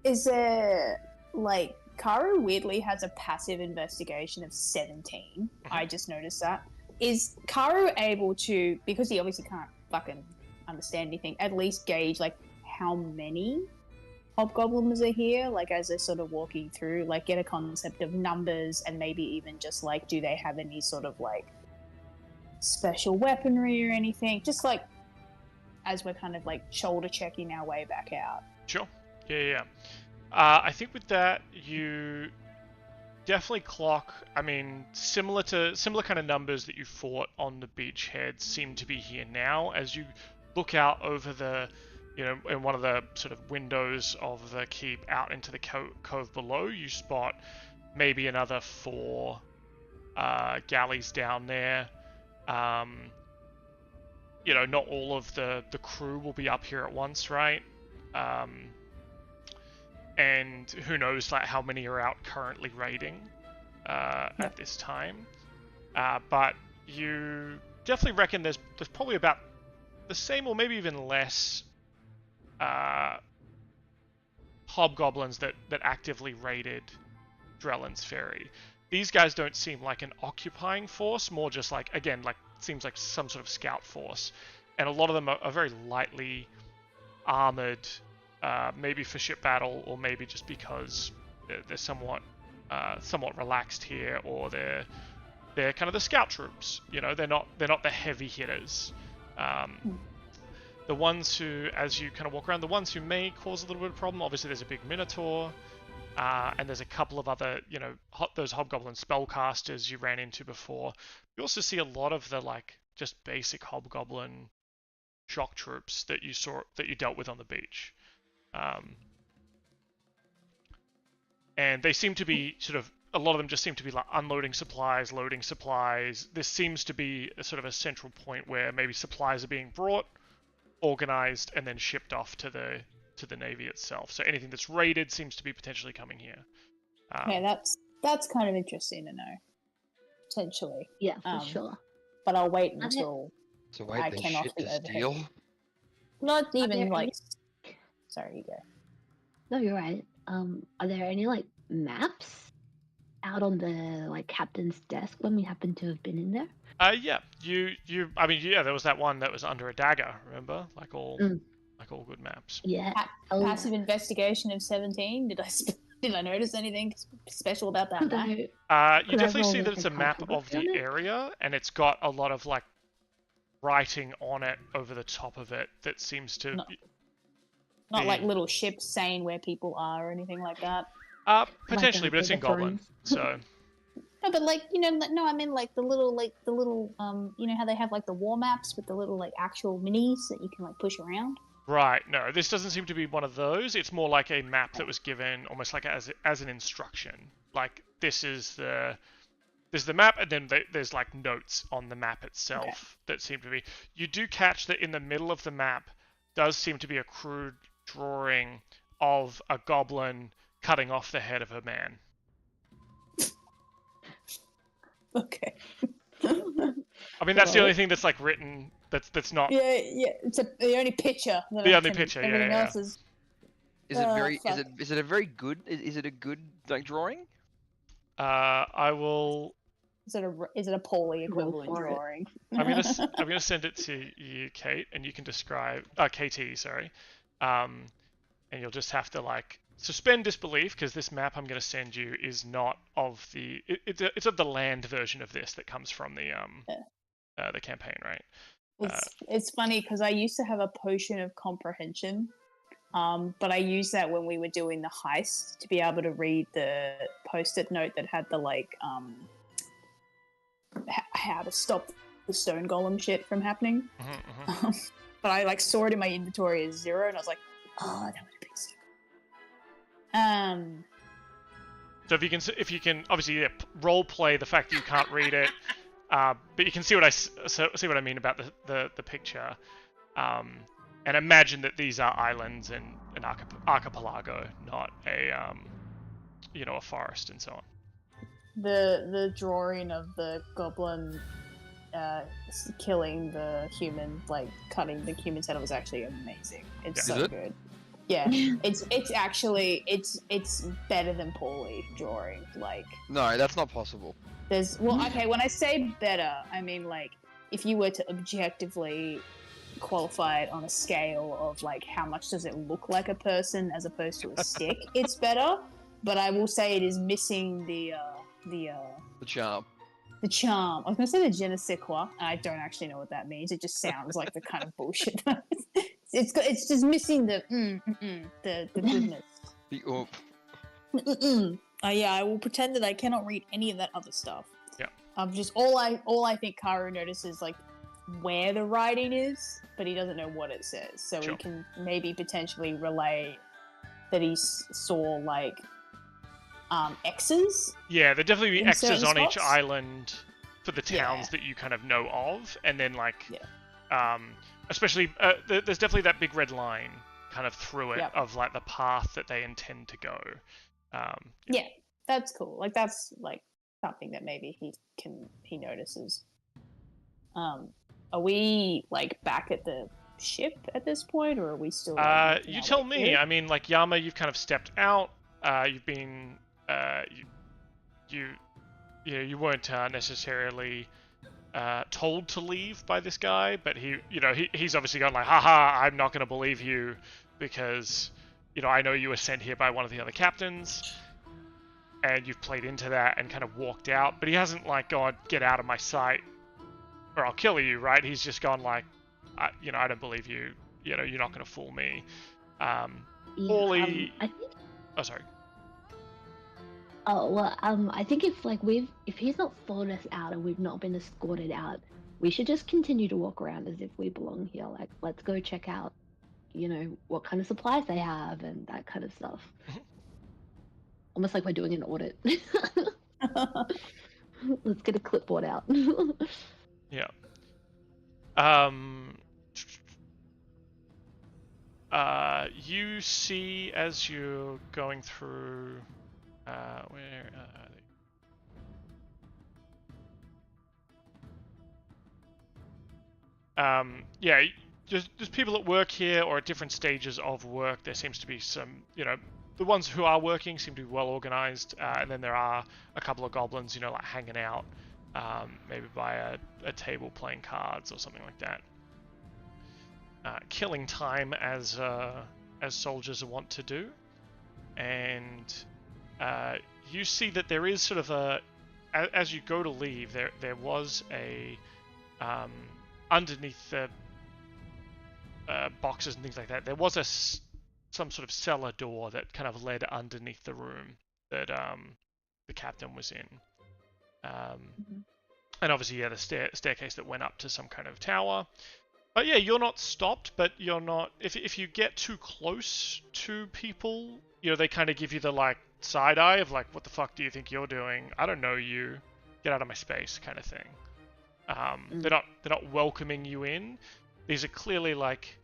Is there, like, Karu weirdly has a passive investigation of 17. I just noticed that. Is Karu able to, because he obviously can't fucking understand anything, at least gauge, like, how many hobgoblins are here, like, as they're sort of walking through, like, get a concept of numbers, and maybe even just, like, do they have any sort of, like, special weaponry or anything? Just, like, as we're kind of, like, shoulder checking our way back out. Sure. Yeah. I think with that, you definitely clock, I mean, similar kind of numbers that you fought on the beachhead seem to be here now. As you look out over the, you know, in one of the sort of windows of the keep out into the cove below, you spot maybe another 4 galleys down there. You know, not all of the crew will be up here at once, right? And who knows, like, how many are out currently raiding at this time. But you definitely reckon there's probably about the same, or maybe even less, hobgoblins that actively raided Drellin's Ferry. These guys don't seem like an occupying force, more just like, again, like, seems like some sort of scout force. And a lot of them are very lightly armored, maybe for ship battle, or maybe just because they're somewhat relaxed here, or they're kind of the scout troops. You know, they're not the heavy hitters. The ones who, as you kind of walk around, the ones who may cause a little bit of problem, obviously there's a big minotaur, and there's a couple of other, you know, those hobgoblin spellcasters you ran into before. You also see a lot of the, like, just basic hobgoblin shock troops that you dealt with on the beach. And they seem to be sort of, a lot of them just seem to be like unloading supplies, loading supplies. This seems to be a sort of a central point where maybe supplies are being brought, organized, and then shipped off to the Navy itself. So anything that's raided seems to be potentially coming here. Okay, that's kind of interesting to know. Potentially. Yeah, for sure. But I'll wait until So wait, I there's can off shit the to overhead. steal? Not even like. Any... Sorry, you go. No, you're right. Are there any like maps out on the like captain's desk when we happen to have been in there? Yeah. I mean, yeah, there was that one that was under a dagger, remember? Like all good maps. Yeah. Passive investigation of 17. Did I notice anything special about that map? You definitely see that it's a map of the area, and it's got a lot of like writing on it over the top of it that seems to not like little ships saying where people are or anything like that. Potentially, but it's in Goblin, so. No, but like, you know, no, I mean like the little, you know how they have like the war maps with the little like actual minis that you can like push around? Right, no, this doesn't seem to be one of those. It's more like a map that was given almost like as an instruction. Like, this is the map, and then there's like notes on the map itself that seem to be. You do catch that in the middle of the map does seem to be a crude drawing of a goblin cutting off the head of a man. Okay. I mean, that's the only thing that's like written. That's not. Yeah. It's the only picture. The only picture. Everything Yeah. else is. Is it very? Is it a very good? Is it a good like drawing? I will. Is it a poorly equivalent drawing? I'm gonna send it to you, Kate, and you can describe. KT, sorry. And you'll just have to like suspend disbelief, because this map I'm going to send you is not of the. It's of the land version of this that comes from the campaign, right? It's funny because I used to have a potion of comprehension, but I used that when we were doing the heist to be able to read the post-it note that had the like how to stop the stone golem shit from happening. But I like saw it in my inventory as 0, and I was like, oh, that would have been sick. So if you can obviously role play the fact that you can't read it, but you can see what I mean about the picture, and imagine that these are islands and an archipelago, not a a forest and so on. The drawing of the goblin killing the human, like cutting the human's head, was actually amazing. It's so good. Yeah, it's actually it's better than poorly drawing. Like, no, that's not possible. Okay, when I say better, I mean like if you were to objectively qualify it on a scale of like how much does it look like a person as opposed to a stick, it's better. But I will say it is missing the charm. The charm. I was going to say the je ne sais quoi, and I don't actually know what that means. It just sounds like the kind of bullshit. It's just missing the goodness. The oomph. Yeah, I will pretend that I cannot read any of that other stuff. Yeah. Just all I think Karu notices like where the writing is, but he doesn't know what it says. So Sure. We can maybe potentially relay that he saw like X's. Yeah, there'd definitely be in X's on certain each spots. island for the towns that you kind of know of, and then like, especially there's definitely that big red line kind of through it of like the path that they intend to go. Yeah, that's cool. Like that's like something that maybe he notices. Are we like back at the ship at this point, or are we still? You tell me. I mean, like Yama, you've kind of stepped out. You've been you weren't necessarily told to leave by this guy, but he's obviously gone like, haha, I'm not going to believe you because I know you were sent here by one of the other captains, and you've played into that and kind of walked out, but he hasn't like gone, get out of my sight or I'll kill you, right? He's just gone like, I don't believe you, you're not going to fool me. I think. Oh, sorry. Oh well, I think if he's not followed us out and we've not been escorted out, we should just continue to walk around as if we belong here. Like, let's go check out, what kind of supplies they have and that kind of stuff. Almost like we're doing an audit. Let's get a clipboard out. Yeah. You see as you're going through. Where are they? Yeah, just people at work here or at different stages of work. There seems to be some, the ones who are working seem to be well organized, and then there are a couple of goblins, like hanging out, maybe by a table playing cards or something like that. Killing time as soldiers are wont to do, and you see that there is sort of as you go to leave, there was a underneath the boxes and things like that, there was some sort of cellar door that kind of led underneath the room that the captain was in. And obviously, the staircase that went up to some kind of tower. But yeah, you're not stopped, but you're not... If you get too close to people, they kind of give you the, like, side eye of, like, what the fuck do you think you're doing? I don't know you. Get out of my space, kind of thing. They're not welcoming you in. These are clearly, like,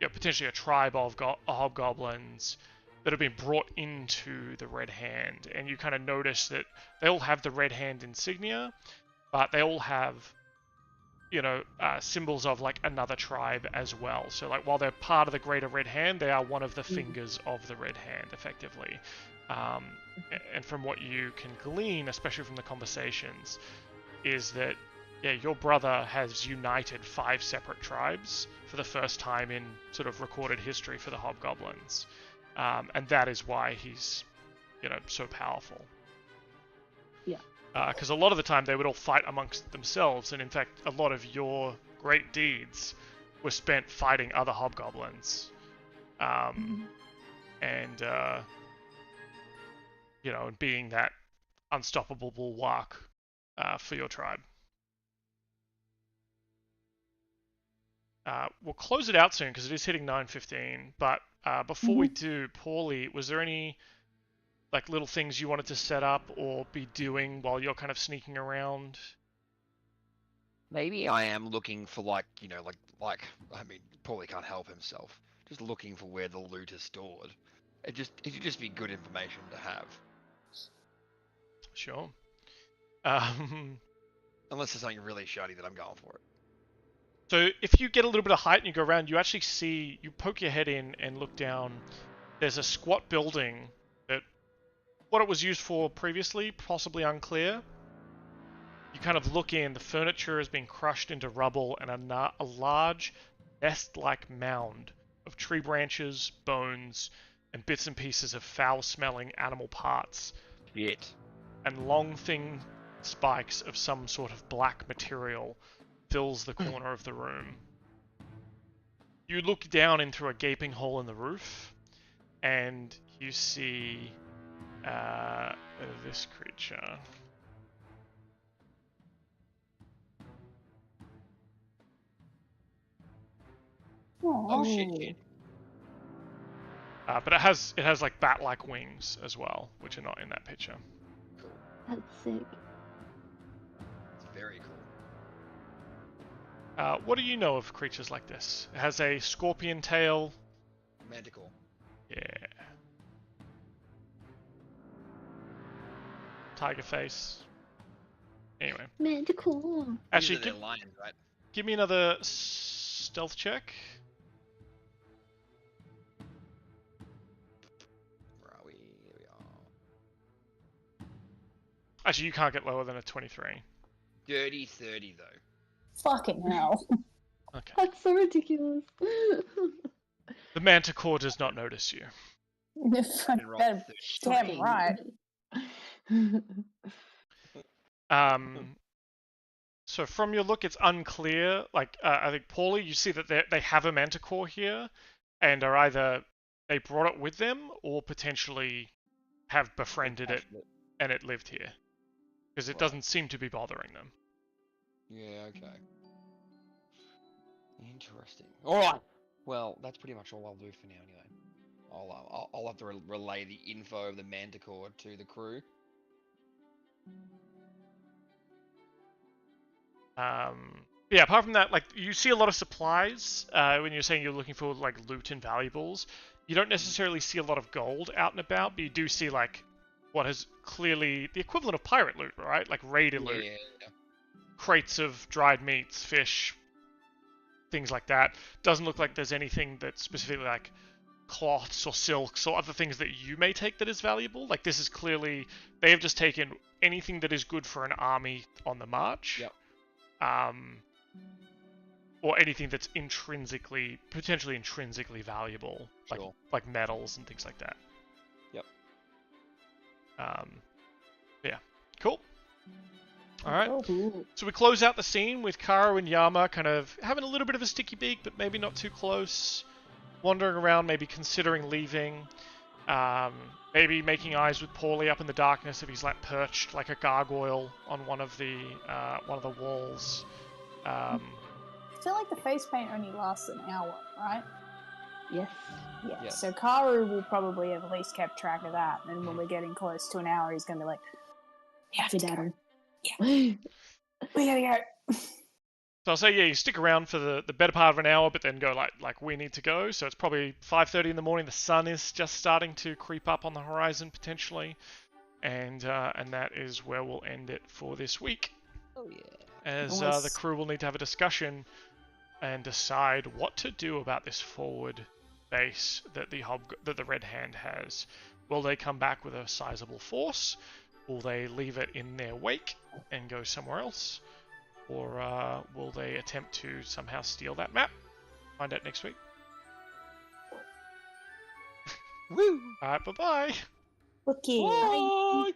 potentially a tribe of hobgoblins that have been brought into the Red Hand. And you kind of notice that they all have the Red Hand insignia, but they all have... symbols of like another tribe as well. So like while they're part of the greater Red Hand, they are one of the fingers of the Red Hand, effectively. And from what you can glean, especially from the conversations, is that your brother has united 5 separate tribes for the first time in sort of recorded history for the hobgoblins, and that is why he's so powerful. Because a lot of the time they would all fight amongst themselves, and in fact a lot of your great deeds were spent fighting other hobgoblins, and and being that unstoppable bulwark for your tribe. We'll close it out soon because it is hitting 9:15, but before we do, Paulie, was there any like little things you wanted to set up or be doing while you're kind of sneaking around? Maybe I am looking for like I mean, Paulie can't help himself. Just looking for where the loot is stored. It'd just be good information to have. Sure. Unless there's something really shiny that I'm going for it. So if you get a little bit of height and you go around, you actually see, you poke your head in and look down. There's a squat building that, what it was used for previously, possibly unclear. You kind of look in, the furniture has been crushed into rubble and a large nest-like mound of tree branches, bones, and bits and pieces of foul-smelling animal parts. Shit. And long, thin spikes of some sort of black material fills the corner of the room. You look down in through a gaping hole in the roof, and you see this creature. Oh shit. But it has like bat-like wings as well, which are not in that picture. Cool. That's sick. It's very cool. What do you know of creatures like this? It has a scorpion tail. Manticore. Yeah. Tiger face. Anyway. Manticore. Actually, They're lions, right? give me another stealth check. Where are we? Here we are. Actually, you can't get lower than a 23. Dirty 30 though. Fucking hell. Okay. That's so ridiculous. The manticore does not notice you. Been rolled Damn 30. right. So from your look, it's unclear. Like, I think, Paulie, you see that they have a manticore here, and are either they brought it with them, or potentially have befriended it, and it lived here. Because it doesn't seem to be bothering them. Yeah, okay. Interesting. Alright! Well, that's pretty much all I'll do for now anyway. I'll have to relay the info of the manticore to the crew. Yeah, apart from that, like, you see a lot of supplies when you're saying you're looking for, like, loot and valuables. You don't necessarily see a lot of gold out and about, but you do see, like, what is clearly the equivalent of pirate loot, right? Like, raider loot. Yeah. Crates of dried meats, fish, things like that. Doesn't look like there's anything that's specifically, like, cloths or silks or other things that you may take that is valuable. Like, this is clearly, they have just taken anything that is good for an army on the march. Yep. Or anything that's potentially intrinsically valuable, Sure. like metals and things like that. Yep. Yeah, cool. All right. Cool. So we close out the scene with Karo and Yama kind of having a little bit of a sticky beak, but maybe not too close. Wandering around, maybe considering leaving. Maybe making eyes with Paulie up in the darkness if he's like perched like a gargoyle on one of the walls. I feel like the face paint only lasts an hour, right? Yes. Yeah. Yeah. So Karu will probably have at least kept track of that, and when we're getting close to an hour, he's gonna be like, "We have to go. We gotta go." So I'll say, yeah, you stick around for the better part of an hour, but then go like we need to go. So it's probably 5:30 in the morning. The sun is just starting to creep up on the horizon potentially, and that is where we'll end it for this week. Oh yeah. As Nice. the crew will need to have a discussion and decide what to do about this forward base that the Red Hand has. Will they come back with a sizable force? Will they leave it in their wake and go somewhere else? Or will they attempt to somehow steal that map? Find out next week. Woo! Alright, bye-bye! Okay. Bye!